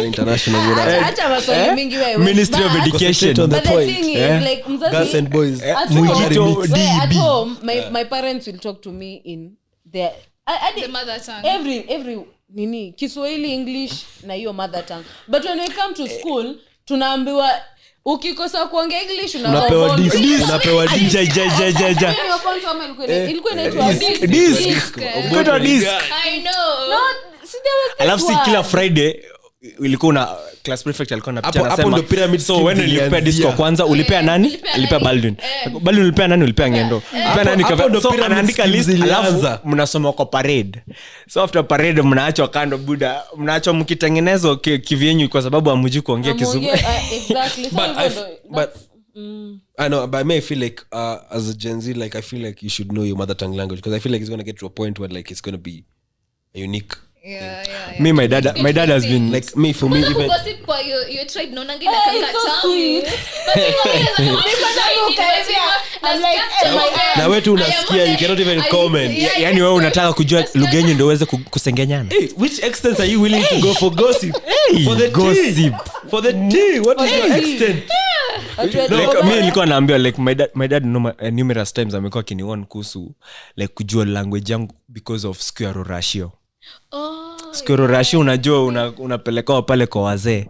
International Muranga. Acha maswali mingi wewe. Ministry of Education. On the But point. the thing is like mzazi Girls and boys. At home my parents will talk to me in their The mother tongue. every nini Kiswahili, English na hiyo mother tongue. But when we come to school tunaambiwa ukikosa kuongea English unapewa disc. Ja. Ilikuwa inaitwa Disc. Ukota disc. I know. No, see there was this Alafu one. kila Friday ilikuwa na class prefect alikuwa anapitia Hapo anasema ndo pyramid so scheme when ulipea disco zilianzia. kwanza ulipea nani? Ulipea Ulipea nani? Baldwin. Baldwin ulipea nani? Ulipea Ngendo. Ulipea nani? hapo ndo So pyramid anaandika scheme list zilianza. alafu mnasoma kwa parade. So after parade mnaachwa kando buda. Mnaachwa mkitengenezwa kivyenyu kwa sababu hamjui kuongea Kizungu. Exactly. But I know, but I feel like as a Gen Z, like I feel like you should know your mother tongue language because I feel like it's gonna get to a point where like it's gonna be unique. Yeah. Me my dad has been Like me for me even. Gossip kwa your tribe naona ngina Hey, kanga it's so tamu. sweet. I'm like, Na wewe tu unasikia you cannot even comment. yani wewe unataka kujua lugha yenu ndio uweze kusengenyana. Hey, which extent are you willing to go for gossip? For the gossip. tea. For the tea. What is your extent? Like mimi nilikuwa naambiwa like my dad numerous times amekuwa kiniwarn kuhusu like kujua language yangu because of square ratio. Square ratio unajua unapelekwa pale kwa wazee.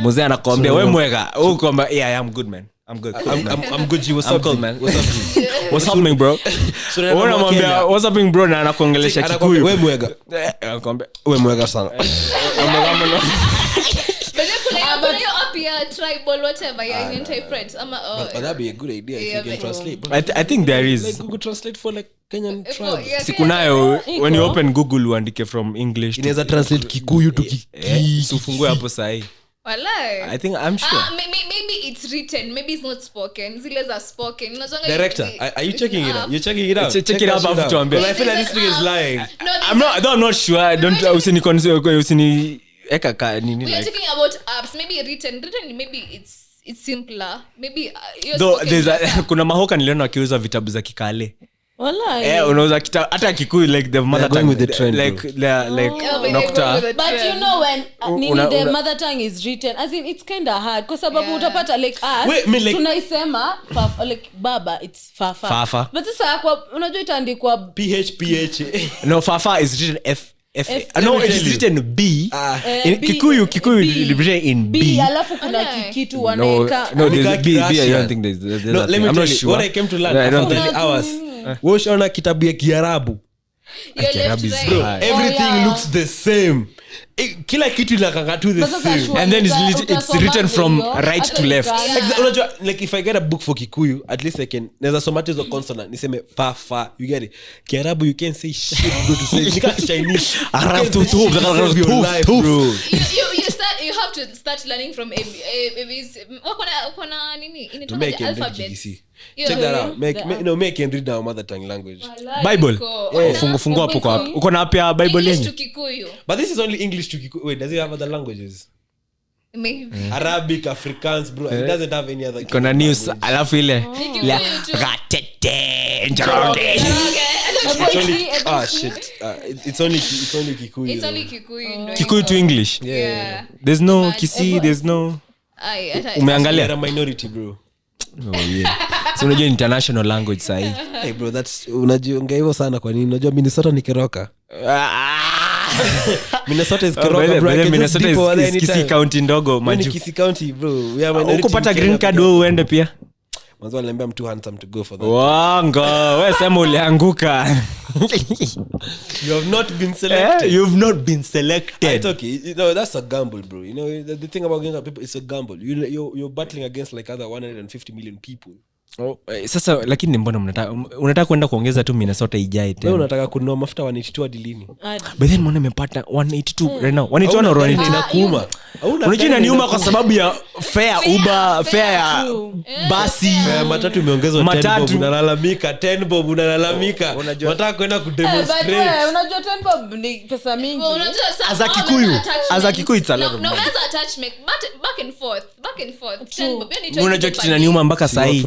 Mzee anakuambia wewe mwega. Uko yeah, I'm good man. I'm good. I'm good. What's I'm up, cool, man? man. What's up, G? What's happening, bro? Unamwambia what's happening, bro, na anakuongelesha Kikuyu. Wewe mwega. Anakuambia Wewe mwega sana. But you up your tribal whatever you interpret. But that'd be a good idea if you can translate. I think there is. Like Google Translate for like Kenyan tribes. Sikunayo when you open Google uandike from English. Inaweza translate Kikuyu to ufungue hapo sahi. Walai. I think I'm sure. Maybe it's written, maybe it's not spoken. Zile za spoken. Director, are you checking it out? You're checking it out. Check it out after tuambie. I feel like this thing is lying. I'm not sure. I don't usini eka ka nini We are like. talking about apps. Maybe written, maybe it's simpler. Maybe Though kuna mahoka niliona wakiuza vitabu za Kikale. Wallahi. Unauza kitabu hata Kikuyu like the mother going tongue with the trend, like unakuta. But you know when the mother tongue is written, as in it's kind of hard kwa sababu utapata like us Wait, me, like, tunaisema like baba it's fafa. Fafa. But sasa kwa unajua itaandikwa PH. No, Fafa is written No, it is written B. Kikuyu written in B. Alafu kuna kitu wanaeka. No, there's B. I don't think there's no, let me tell you, what I came to learn after the hours. Washaona kitabu ya Kiarabu. Everything looks the same. Kila kitu inakanga tu the same. And then it's written from right to left. Unajua, like if I get a book for Kikuyu, at least I can naweza soma hizo consonant niseme fa, you get it. Kiarabu you can say shit go to say nika Chinese. Arab to you have to start learning from wakona nini inaitwa alphabet. Check that out. Make and read our mother tongue language. Bible. Fungua hapo kwa uko na pia Bible yenyewe. But this is only English to Kikuyu. Wait, does it have other languages? Maybe. Arabic, Afrikaans, bro. It doesn't have any other. Kuna news alafu ile ratete njoroge. Shit. It's only Kikuyu. It's only Kikuyu. Kikuyu to English. Yeah. There's no Kisii, there's no. Umeangalia a minority, bro. Oh yeah. So unajua international language sahi. Hey bro, that's unajiongea hivyo sana kwa nini? Unajua Minnesota ni Keroka. Minnesota is Keroka, bro. Minnesota is Kisii county ndogo maju. Kisii county, bro. We are minority. Ukupata green card wewe uende pia. Mwanzo aliniambia I'm too handsome to go for that. Wango, wewe sema ulianguka. You have not been selected. You've not been selected. It's okay. You know, that's a gamble, bro. You know, the thing about getting people, it's a gamble. You're battling against like other 150 million people. Sasa lakini mbona unataka kwenda kuongeza tu Minnesota ijae tena? Wewe unataka kununua mafuta 182 hadi lini? But then mbona nimepata 182 right now? 181 or 182 inakuuma. Unajua niuma kwa sababu ya fare Uber, fare ya basi. Matatu imeongezwa 10 bob unalalamika, 10 bob unalalamika. Unataka kwenda kudemonstrate. Unajua 10 bob ni pesa mingi. As a Kikuyu it's a lot of money. No, that's attachment back and forth. 10 bob. Unajua kitu inaniuma mpaka saa hii.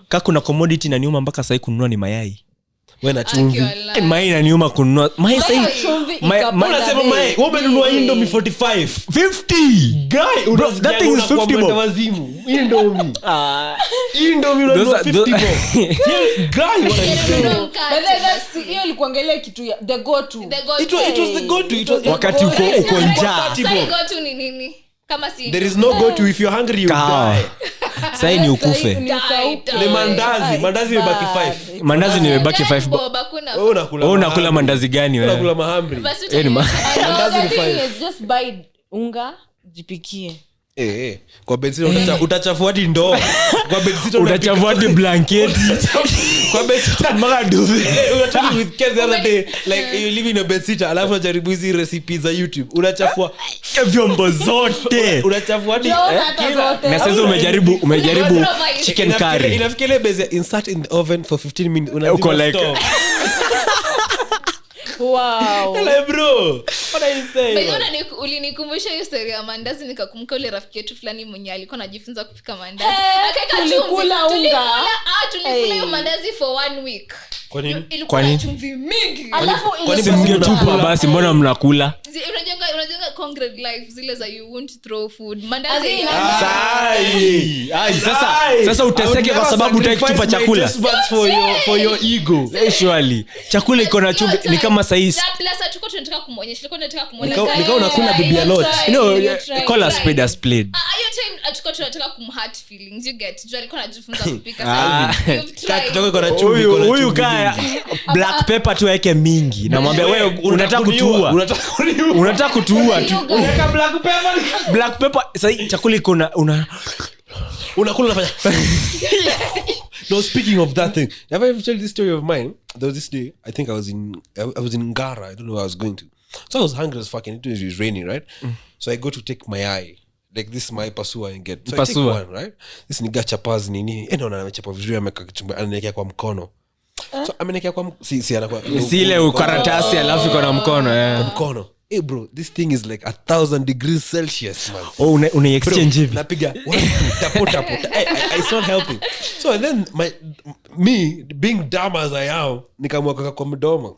Kaka kuna commodity inaniuma mpaka saa hii kununua ni mayai. Wewe na chumvi. Mayai inaniuma kununua. Mayai saa hii. Unasema mayai, wewe umenunua Indomie 45. 50. Guy, bro, that thing is 50 bob. Wazimu. Indomie. Indomie unanunua 50 bob. Guy, what are you saying? Hiyo ilikuangalia kitu ya the go to. It was the go to. Wakati uko njaa. Go to ni nini? Kama si there is no go to if you're hungry you die. Sai ni ukufe. Ni mandazi imebaki 5. Mandazi nimebaki 5 bob. Wewe unakula mandazi gani wewe? Unakula mahamri. Mandazi ni 5. Just buy unga jipikie. Kwa benzito utachafua hadi ndoo. Kwa benzito utachafua hadi blanketi. Kwa benzito mara duve. Unachafua with kids the other day like you live in a benzito alafu unajaribu hizi recipes za YouTube. Unachafua vyombo zote. Unachafua hadi na sasa umejaribu chicken curry. Inafikia ile base insert in the oven for 15 minutes. Unazima wow. Hello bro. What are you saying? Mbona ulinikumbusha hiyo story ya mandazi nikakumbuka ule rafiki yetu fulani mwenye alikuwa anajifunza kupika mandazi. Akaka tulikula unga. Tulikula hiyo mandazi for 1 week. Kwa nini? Ilikuwa chumvi mingi. Alafu ile mngetupa basi mbona mnakula? Unajenga concrete life zile za you won't throw food. Mandazi sasa uteseke kwa sababu utaki kutupa chakula. For your ego. Surely. Chakula iko na chumvi ni kama saizi. Plus tuko tunataka kumuonyesha. Nilikuwa Nikao unakula bibi a lot. Call a spade a spade. Hiyo time tuko tunataka kumhurt feelings. You get. Jua alikuwa anajifunza kupika sasa. Kitoko iko na chumvi. Huyu kaya black pepper tu yake mingi. Namwambia wewe unataka kutuua. Unataka kutuua tu. Unataka black pepper. Sasa chakula iko na unakula unafanya. No, speaking of that thing, have I ever told this story of mine? There was this day, I think I was in Ngara. I don't know where I was going to. So I was hungry as fucking. It was raining, right? So I go to take my eye. Like this my pasua and get. So I take one, right? This nigga chapas nini. Naona amechapa vizuri ameka kichumba ananiwekea kwa mkono. So amenekea kwa si anakuwa. Si ile ukaratasi alafu iko na mkono Kwa mkono. Hey bro, this thing is like 1000 degrees Celsius, man. Oh, una exchange hivi. Napiga tapo. It's not helping. So and then me being dumb as I am, nikamweka kwa mdomo.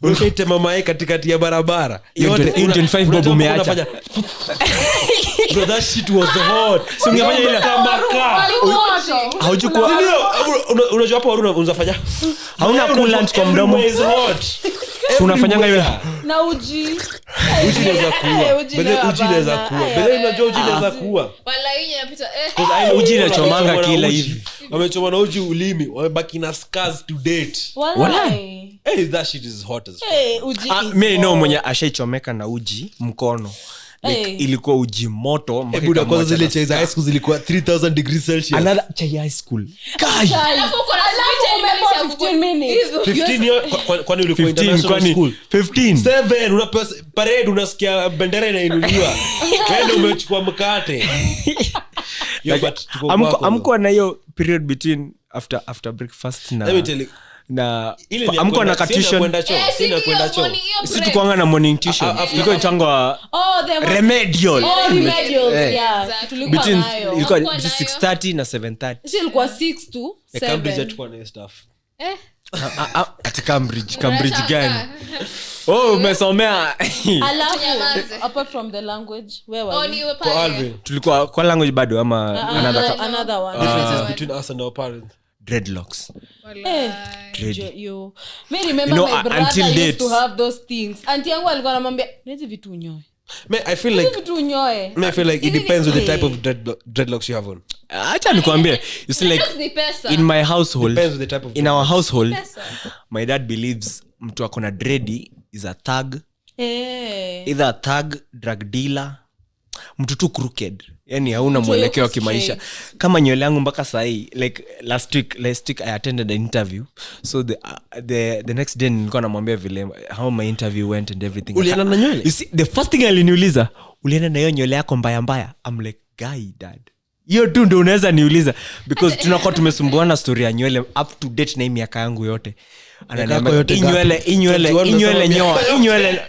Unaita mama katikati ya barabara. Yote 25 bob umeacha. Bro, that shit was hot. So ungefanya ile kama haujukua. Unajua hapo unafanya. Hauna coolant kwa mdomo. It's hot. unafanyanga hiyo na uji Uji inaweza kuua. Uji inaweza kuua. Unajua uji inaweza kuua. Wala hii inapita uji inachomanga kila hivi. Wamechoma na uji ulimi, wamebaki na scars to date. Walai. Hey, that shit is hot as fuck. Uji Mimi no mwenye ashaichomeka na uji mkono. Like, ilikuwa uji moto mpaka Buda kwanza zile chai za high school zilikuwa 3000 degrees Celsius. Another chai high school. Kai. alafu uko na 15 minutes 15 kwani ulikuwa international school? 15. 7 unapewa parade, unasikia bendera inainuliwa. Wewe umechukua mkate. Amko na hiyo period between after breakfast na Let me tell you. na amko na tuition. Sisi tukuanga na morning tuition. Ilikuwa itangwa remedial. yeah tulikuwa Between nayo ilikuwa 6:30 na 7:30. sisi ilikuwa 6 to Cambridge 7 atakuwa na stuff. At Cambridge gani? Umesomea. alafu apart from the language where were you? For Alvin. Tulikuwa kwa language bado ama another one Differences between us and our parents. dreadlocks. you me remember You know, my brother until used date. to have those things auntie yangu alikuwa anamwambia hizi vitu unyoe Man, I feel like it depends on the type of dreadlocks you have on. Acha nikwambie, you see like in my household, Depends on the type of in our household, my dad believes mtu akona dready is a thug, either a thug, drug dealer, mtu tu crooked, yani hauna mwelekeo wa kimaisha. Kama nywele yangu mpaka sahi, like last week I attended an interview, so the next day nilikuwa namwambia vile how my interview went and everything. Ulienda na nywele? You see, the first thing aliniuliza, ulienda na hiyo nywele yako mbaya mbaya? I'm like, guy dad, hiyo tu ndio unaweza niuliza, because tunakuwa tumesumbuana story ya nywele up to date na hii miaka yangu yote. Ananiambia inywele nyoa inywele.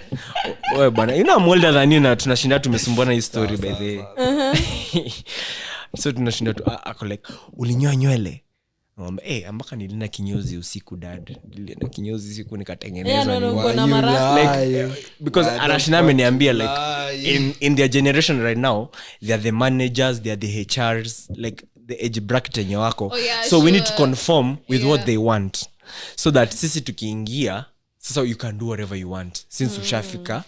Wewe bwana, you know I'm older than you, na tunashinda tumesumbuana hii story by the way. So tunashinda tu ako like, ulinyoa nywele? Ambaka nilina kinyozi usiku dad. Nilina kinyozi usiku nikatengenezwa like, because anashinda ameniambia like in their generation right now, they are the managers, they are the HRs, like the age bracket yenye wako. So we need to conform with what they want, so that sisi tukiingia sasa you can do whatever you want since ushafika.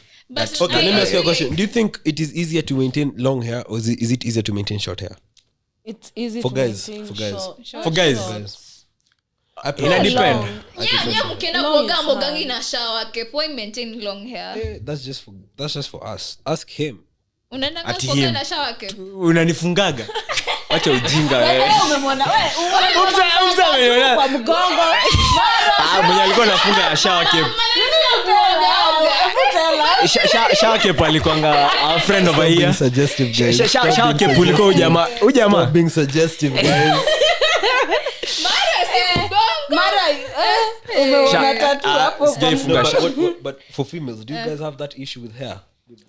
Okay, let me ask you a question. Do you think it is easier to maintain long hair, or is it easier to maintain short hair? It's easy For to guys, maintain for guys. short. For guys, I ina depend. Nyanya mkienda kuoga mogangi na shower cap, why maintain long hair? That's just for us. Ask him. Unaenda Ati kuoga him. na shower cap? Unanifungaga. Acha ujinga wewe. Umemwona Kwa mgongo. mwenye alikuwa anafunga shower cap. Shower cap alikuanga a friend over here. Suggestive guys. Shower cap ulikuwa ujamaa. Stop being suggestive guys. But for females, do you guys have that issue with hair?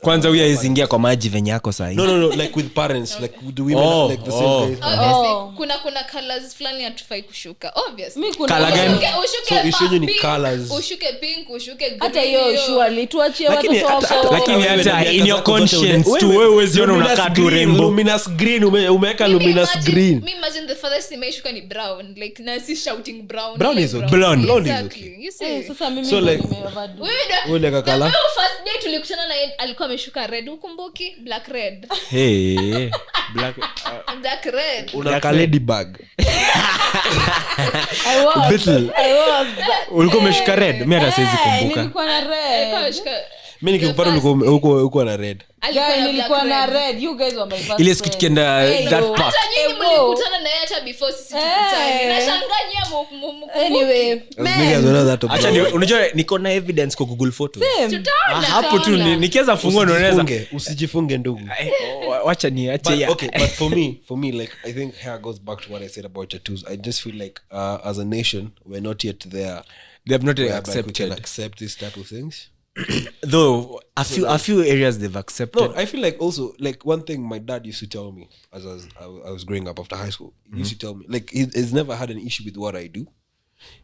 Kwanza huyu aizingia kwa maji venye yako sahi. No, like with parents, like do women have like the same guys? Obviously kuna colors fulani hatufai kushuka, obviously. Mimi kuna Color gani? Ushuke issue yenyu ni pink, colors. ushuke pink, ushuke green. hata hiyo surely tuachie Lakini watoto wako. Lakini hata in your conscience tu wewe uweziona unakaa tu rainbow. Luminous green, umeweka luminous green. Me imagine the farthest imeshuka ni brown, like na si shouting brown. Brown like is okay. Blonde. Blonde is Exactly. okay. You see. Sasa mimi So like- nimeoverdo. Wewe like The color? first day tulikutana na yeye alikuwa ameshuka red, ukumbuki? Black red. Hey, black Black red. Unaka ladybug. I was ulikuwa umeshika red. Mimi hata siwezi kumbuka. nilikuwa na Alikuwa red ameshuka. Mimi nikipata uko na red. Alikuwa guy na nilikuwa black na red. red you guys were my first Ile siku tukienda that park. Hata nyinyi mlikutana na yeye hata before sisi tukutane. Nashanganya anyway Niggas know that. Acha unajua niko na evidence kwa Google Photos. tutaona. Hapo tu nikiweza fungua naoneza. Usijifunge ndugu. Wacha ni acha But, ya. okay, but for me, like I think hair goes back to what I said about tattoos. I just feel like as a nation, we're not yet there. They have not whereby we can accepted. accept this type of things. Though a few areas they've accepted. No, I feel like also like one thing my dad used to tell me as I was growing up after high school. He used to tell me like he's never had an issue with what I do.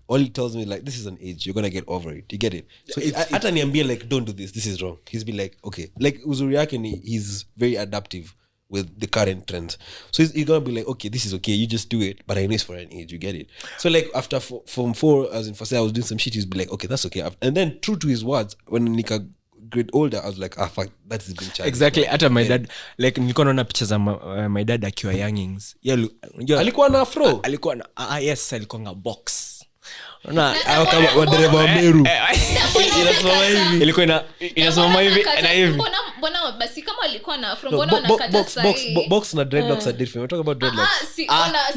All he tells me like this is an age, you're gonna get over it. You get it? So hata niambie like don't do this. This is wrong. He's been like okay, like uzuri yake ni he's very adaptive with the current trends. So you're gonna be like, okay, this is okay, you just do it, but I know it's for an age, you get it. So like after Form 4, as in for say I was doing some shit, he's be like, okay, that's okay. And then true to his words, when Nika grew older, I was like, fuck, that is being childish. Exactly. Hata my dad, like nilikuwa naona picha za my dad akiwa youngings. Alikuwa na afro. Alikuwa na yes, alikuwa na box. Kama wadereva wa Meru. Ilikuwa inasimama hivi na hivi. Mbona basi kama alikuwa na afro mbona anakata sahi? Box na dreadlocks are different. We talk about dreadlocks.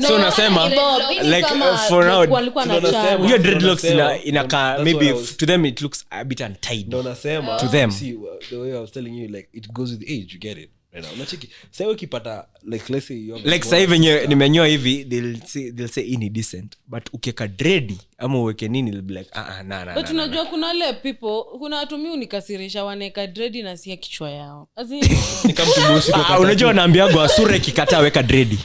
So unasema like for now walikuwa na charm. Your dreadlocks inaka maybe to them it looks a bit untidy. Ndio nasema to them. See the way I was telling you, like it goes with age, you get it. Right now unacheki sasa ukipata like let's say you have like sasa hivi nimenyoa hivi they'll say ini decent, but ukieka dread ama uweke nini they'll be like na but unajua kuna wale people, kuna watu mimi unikasirisha waneka dread na si kichwa yao nikamtumbusi kwa unajua naambiaga sura ikikataa weka dread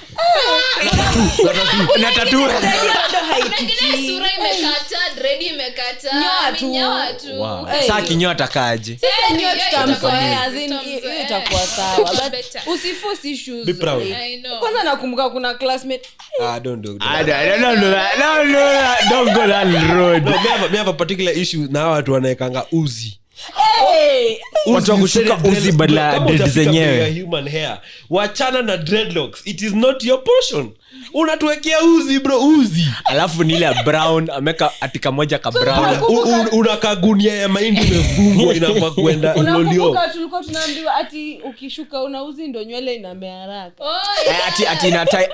na tatu sura imekata dread imekata nyoa tu sasa kinyoa atakaje sasa nyoa tutamsoea azin itakuwa sawa but usiforce issues. Be proud. I know. Kwanza nakumbuka kuna classmate don't do that. Don't go that road. No, me have a particular issue na watu wanaekanga uzi. Watu wa kushuka uzi badala dread zenyewe. Human hair. Wachana na dreadlocks. It is not your portion. Unatuwekea uzi bro, uzi. Alafu ni ile brown ameka atika moja ka brown. Unakagunia ya mahindi imefungwa inafaa kwenda lolio. Unakumbuka tulikuwa tunaambiwa ati ukishuka una uzi ndio nywele inamea haraka.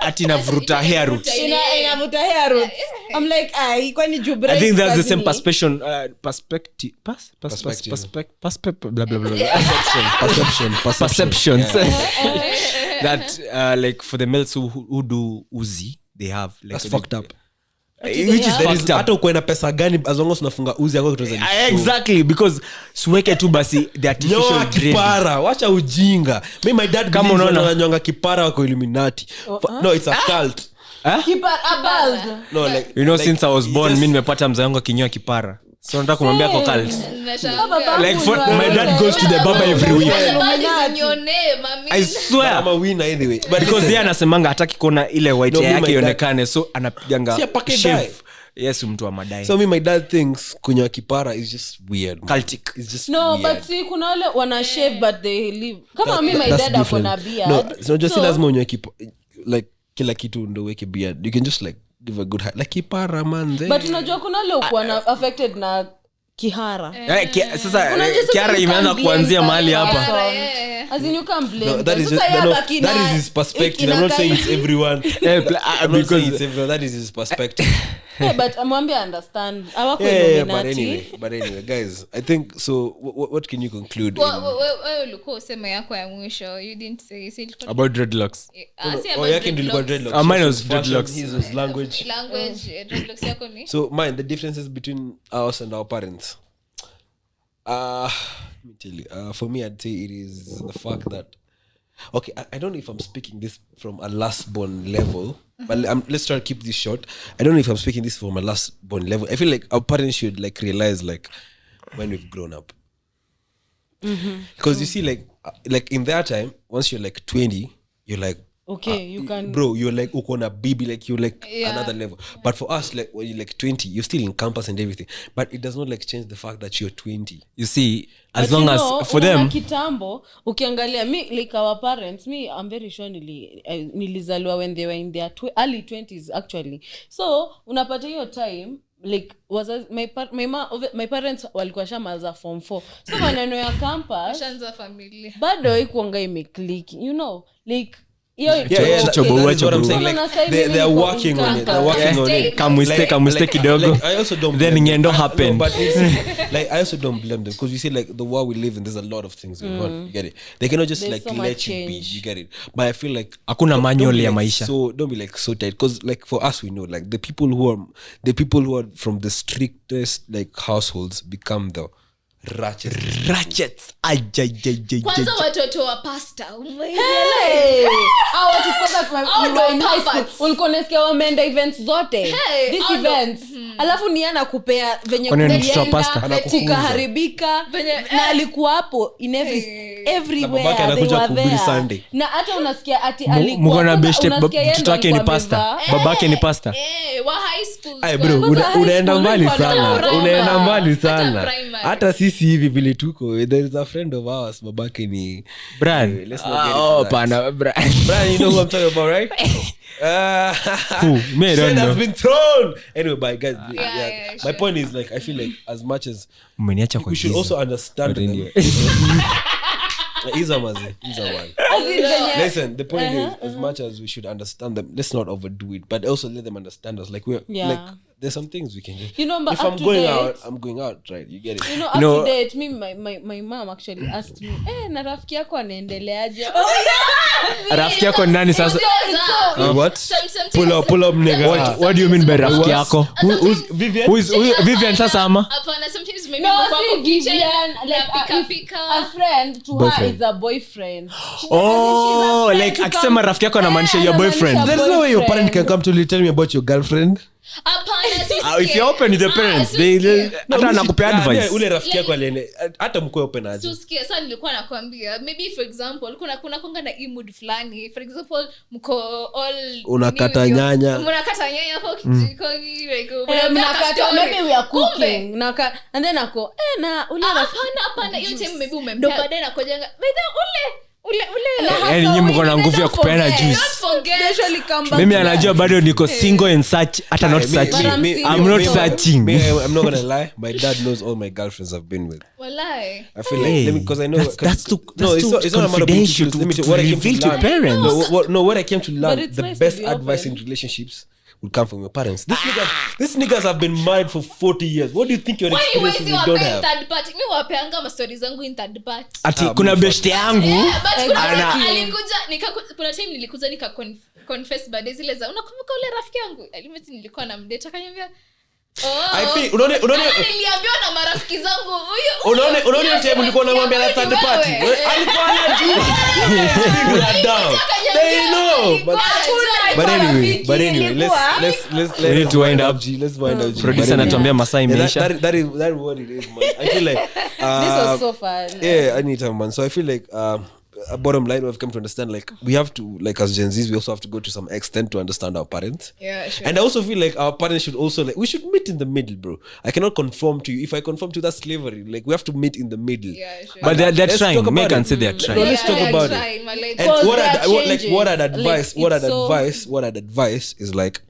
Ati inavuruta hair roots. Inavuta hair roots. I'm like kwani jubra. I think that's the same perspective. Blah blah blah. Perceptions. That like for the males who do uzi they have like that's fucked up. Which is fucked up. Hata uko na pesa gani as long as unafunga uzi yako kutoza exactly because siweke tu basi the artificial dread. Kipara wacha ujinga. My dad kama unaona nyonga kipara wako Illuminati. No, it's a cult. Kipara bald. No, like you know, like, since I was born mimi nimepata mzee wangu kinyoa kipara. So nataka kumwambia kwa cult. Like for, my dad goes to the barber every week. I swear. I'm a winner anyway. But because yeye anasemanga hataki kuona ile white yake ionekane, so anapiganga shave. Yes, mtu wa madai. So my dad thinks kunyoa kipara is just weird. Cultic. It's just no, weird. but see kuna wale wana shave but they live. Kama mimi my dad akona beard. No, so just lazima unyoe kipara like kila kitu ndo weke beard. You can just like give a good height like kipara man. But unajua kuna wale uko affected na kihara. Sasa kihara imeanza kuanzia mahali hapa. As in you can blame. No, that is his perspective. I'm not saying it's everyone. Because that is his perspective. Hey, but amwambie understand. Awako But anyway, guys, I think so. What can you conclude? Wewe ulikuwa useme yako ya mwisho. You didn't say about dreadlocks. Yake ndio ilikuwa dreadlocks. Mine was dreadlocks. His language. Dreadlocks yako ni. So mine, the differences between us and our parents. Let me tell you. For me, I'd say it is the fact that. Okay, I don't know if I'm speaking this from a last born level, but let's try to keep this short. I don't know if I'm speaking this from a last born level. I feel like our parents should like realize like when we've grown up, because you see like in their time, once you're like 20, you're like okay, you can bro, you're like ukona baby, like you're like another level. But for us, like when you're like 20, you're still in campus and everything, but it does not like change the fact that you're 20. You see, as but long as for them kitambo ukiangalia me like our parents, me I'm very sure nilizaliwa when they were in their early 20s actually. So unapata hiyo time like my parents walikuwa shamaza form 4, so maneno ya campus shanza familia bado ikuanga imeclick, you know, like that's what I'm saying. Like they're working on it. They're working on it. Come stay kidogo. I also don't. Then ngendo happen. But it's, like I also don't blame them because you see, like the world we live in, there's a lot of things going on. You get it? They cannot just there's like so let you change. be. You get it? But I feel like hakuna manual ya maisha. So don't be like so tight because like for us we know like the people who are from the strictest like households become the ratchets. kwanza watoto wa pasta au watu ulikuwa unasikia wameenda events zote these events alafu ni ana kupea venye kulienda kukaharibika na alikuwa hapo in every everywhere babake they anakuja were kuhubiri there. Sunday. Na hata unasikia ati mko alikuwa na beshte unasikia yeye mtoto wake ni ndo pastor alikuwa babake ni pastor wa high school Ay bro, Kwanza high unaenda school mbali ulikuwa sana. na Unaenda mbali Hata sana. primary. Hata sisi hivi vile tuko. There is a friend of ours, babake ni Brian let's not get into that. pana Brian Brian, you know who I'm talking about, right? Who? Me, I don't Shade know. has been thrown. Anyway, but guys, yeah, my sure. point is like I feel like as much as umeniacha kwa we should giza. also understand But them. anyway. He's a mazi. He's a one. As in venye- Listen, the point is, as much as we should understand them, let's not overdo it, but also let them understand us. Like we're Yeah. like, there's some things we can do. You know, but if up I'm to going date- out, I'm going out, right? You get it. You know, up You know- to date, me, my mom actually asked me, na rafiki yako anaendeleaje? rafiki yako ni nani sasa What? Pull up, nigga. what do you mean by rafiki yako Who's Vivian? Vivian sasa ama Hapana, sometimes maybe No, mko see, kwa kitchen, Vivian, like, napika if pika. a friend to her is a boyfriend. oh She's a like friend to akisema come- rafiki yako anamaanisha your boyfriend anamaanisha There's no way your boyfriend. parent can come to tell me about your girlfriend. Hapana, if you're open with your parents they hata anakupea advice Ule rafiki yako aliende hata mko open aje. tusikie sasa nilikuwa nakwambia maybe for example kuna konga na mood fulani for example mko all Unakata nini, nyanya. mnakata nyanya hapo kijikoni like mnapika Mnakata- story. maybe we are Kumbe, cooking. And then ako, na ule rafiki- hapana hiyo time maybe umempea baadaye nakojanga ule yani nyinyi mko na nguvu ya kupeana juice don't forget Eventually come back mimi to anajua bado niko single and search hata not searching I'm not searching I'm not gonna lie. My dad knows all my girlfriends I've been with. walai I feel like because I know that's too it's not a matter of being confidential cute. Let me tell to you what I came reveal to to learn. parents. What I came to learn, it's the nice to best be advice open. in relationships would come from your parents. These niggas have been married for 40 years. What do you think your why you experiences waste you your don't time have? third party mi wapeanga ma stories zangu in third party ati kuna beshte yangu but kuna Ana- time alikuja kuna time nilikuja nika confess baadaye zile za unakumbuka ule rafiki yangu alimeti nilikuwa na mdate akaniambia I feel unaona niliambiwa na marafiki zangu huyu unaona time ulikuwa unamwambia na third party. Alikuwa anajua. Figure down. They know. But anyway, let's We need to wind up. Let's wind up. Producer anatuambia masaa imeisha. That is what it is, man. I feel like This was so fun. yeah, anytime, man. So I feel like bottom line, we've come to understand like we have to, like as Gen Zs, we also have to go to some extent to understand our parents. yeah sure And I also feel like our parents should also like we should meet in the middle, bro. I cannot conform to you. If I conform to that slavery, like we have to meet in the middle. yeah sure but they're Let's trying talk about make it. and say they're No, trying let's talk they're about trying, my lady. And Because what there I'd, are what, like changes. what I'd advise, Like, what it's I'd so- advise, what I'd advise is like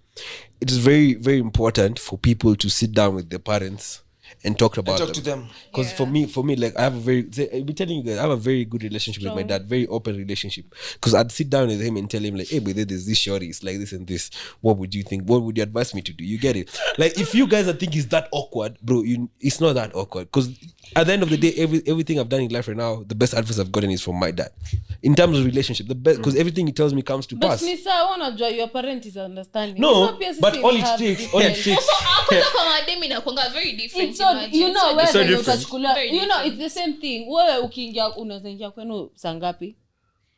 it is very, very important for people to sit down with their parents and talk about them. Because for me, like I have a very, I'll be telling you guys, I have a very good relationship with my dad, very open relationship. Because I'd sit down with him and tell him like, hey, but there's this shorty, it's like this and this. What would you think? What would you advise me to do? You get it? Like if you guys think it's that awkward, bro, it's not that awkward. Because at the end of the day, everything I've done in life right now, the best advice I've gotten is from my dad. In terms of relationship, the best, because everything he tells me comes to But pass. Nisa, wanajua your parent is understanding. No, Sasa pia sisi but all we it have takes, different- kwanza kwa mademi inakuanga very different It's so, imagine. you know, So wewe so venye different. utachukulia- Very you know, different. it's the same thing. Wewe ukiingia unaweza ingia kwenu saa ngapi?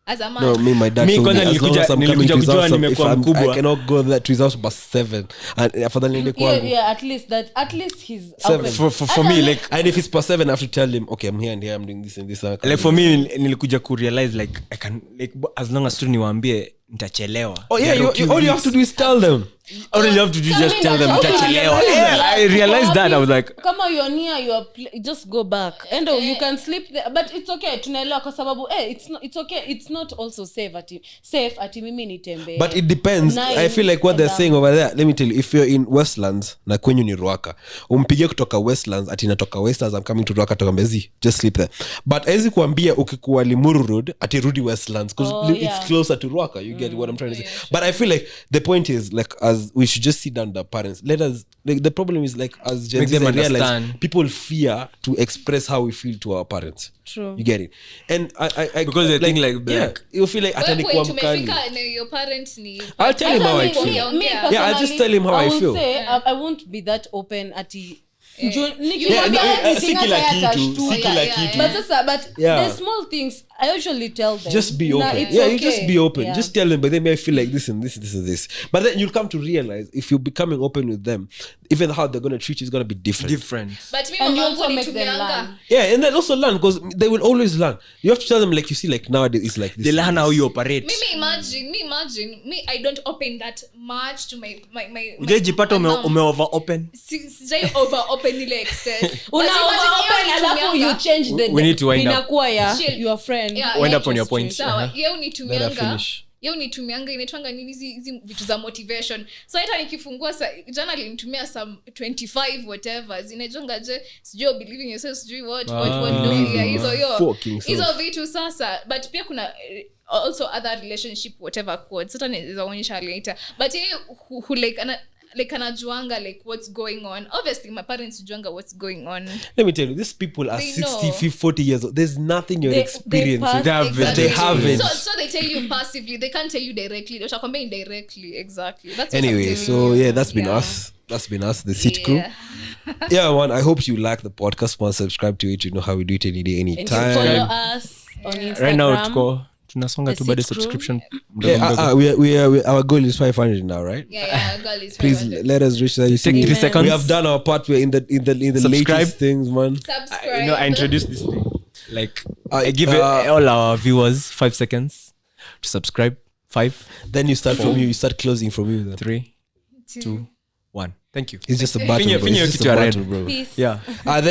as a man No, me, my dad Me told me kwanza as long nilikuja- as I'm coming nilikuja to his kujua house, nimekuwa if mkubwa. I cannot go there to his house by 7 and afadhali niende kwangu. Yeah, at least he's Seven. open. for me like And if it's past 7, I have to tell him, okay, I'm here and here, I'm doing this and this. like for me nilikuja kurealize like I can like as long as tu niwaambie nitachelewa Oh yeah, They're okay all with you have this. to do is tell them. all you have to do is just tell them Kama nitachelewa inataka- yeah I realized that I was like kama you're near your just go back and you can sleep there but it's okay tunaelewa kwa sababu it's okay it's not also safe ati mimi nitembee But it depends. I feel like what they're saying over there, let me tell you, if you're in Westlands na kwenyu ni Ruaka, umpigie kutoka Westlands ati natoka Westlands, I'm coming to Ruaka, toka Mbezi, just sleep there. But haizi kuambia ukikuwa Limuru Road ati rudi Westlands because it's closer to Ruaka. You get what I'm trying to say. But I feel like the point is like as we should just sit down with our parents. Let us like the problem is like as Gen Make Zs, them I realize understand. people fear to express how we feel to our parents. True. You get it? And I Because they think like black. you feel like Wewe atanikuwa point mkali. umefika na your parents ni I'll tell him how I Hata feel. me me Yeah, Yeah, I'll just tell him how I will feel. say, I won't be that open ati si kila kitu. But the small things I usually tell them. Just be open. It's You okay. just be open. Yeah. Just tell them, but they may feel like this and this and this. But then you'll come to realize if you're becoming open with them, even how they're gonna treat you is gonna be different. But me And you mama also wangu make them nitumianga. learn. Yeah, and then also learn because they will always learn. You have to tell them like you see, like nowadays it's like this. They learn how you operate. Me imagine I don't open that much to my Ujajipata my mom. ume over open. Sijai over open ile excess. Una But imagine open yeye alafu you unitumianga. change the We need to wind up. inakuwa ya Chill. your friend. Yeah, Wind yeah, up on your just point. chill. Sawa, yeye Let unitumianga. her finish. Yeye unitumianga inaitwanga nini hizi vitu za motivation. So hata nikifungua jana alinitumia some 25 whatever. Zinajonga je sijui believing yourself sijui what no yeah, hizo vitu sasa. But pia kuna also other relationship whatever quotes. Sasa nizaonyesha later. But yeye who like anajuanga like what's going on. Obviously my parents juanga what's going on. Let me tell you, these people are They 60, know. 50, 40 years old. There's nothing you're They experiencing. pass- They have Exactly. They have it. So they tell you passively. They can't tell you directly. They talk indirectly. Exactly. That's what I'm Anyway, telling so you. yeah, that's been us. That's been us, the Sit Crew. Yeah, man. I hope you like the podcast. Man, subscribe to it. You know how we do it any day, any And you follow time. us on Instagram. Right now tuko tunasonga The tu bado Sit Crew. subscription. mdogo Yeah, mdogo. we are, our goal is 500 now, right? Yeah, girl is Please 500. let us reach that. You Take see, 3 seconds. we have done our part. We're in the Subscribe. latest things, man. Subscribe. I introduced this thing. Like I I give all our viewers 5 seconds to subscribe. 5, Then you start from you. You start closing from you. Then 3, 2, 1. Thank you. it's just a battle, Finya- bro. finya It's just kitu a ya red. battle, bro. Peace. Yeah. Then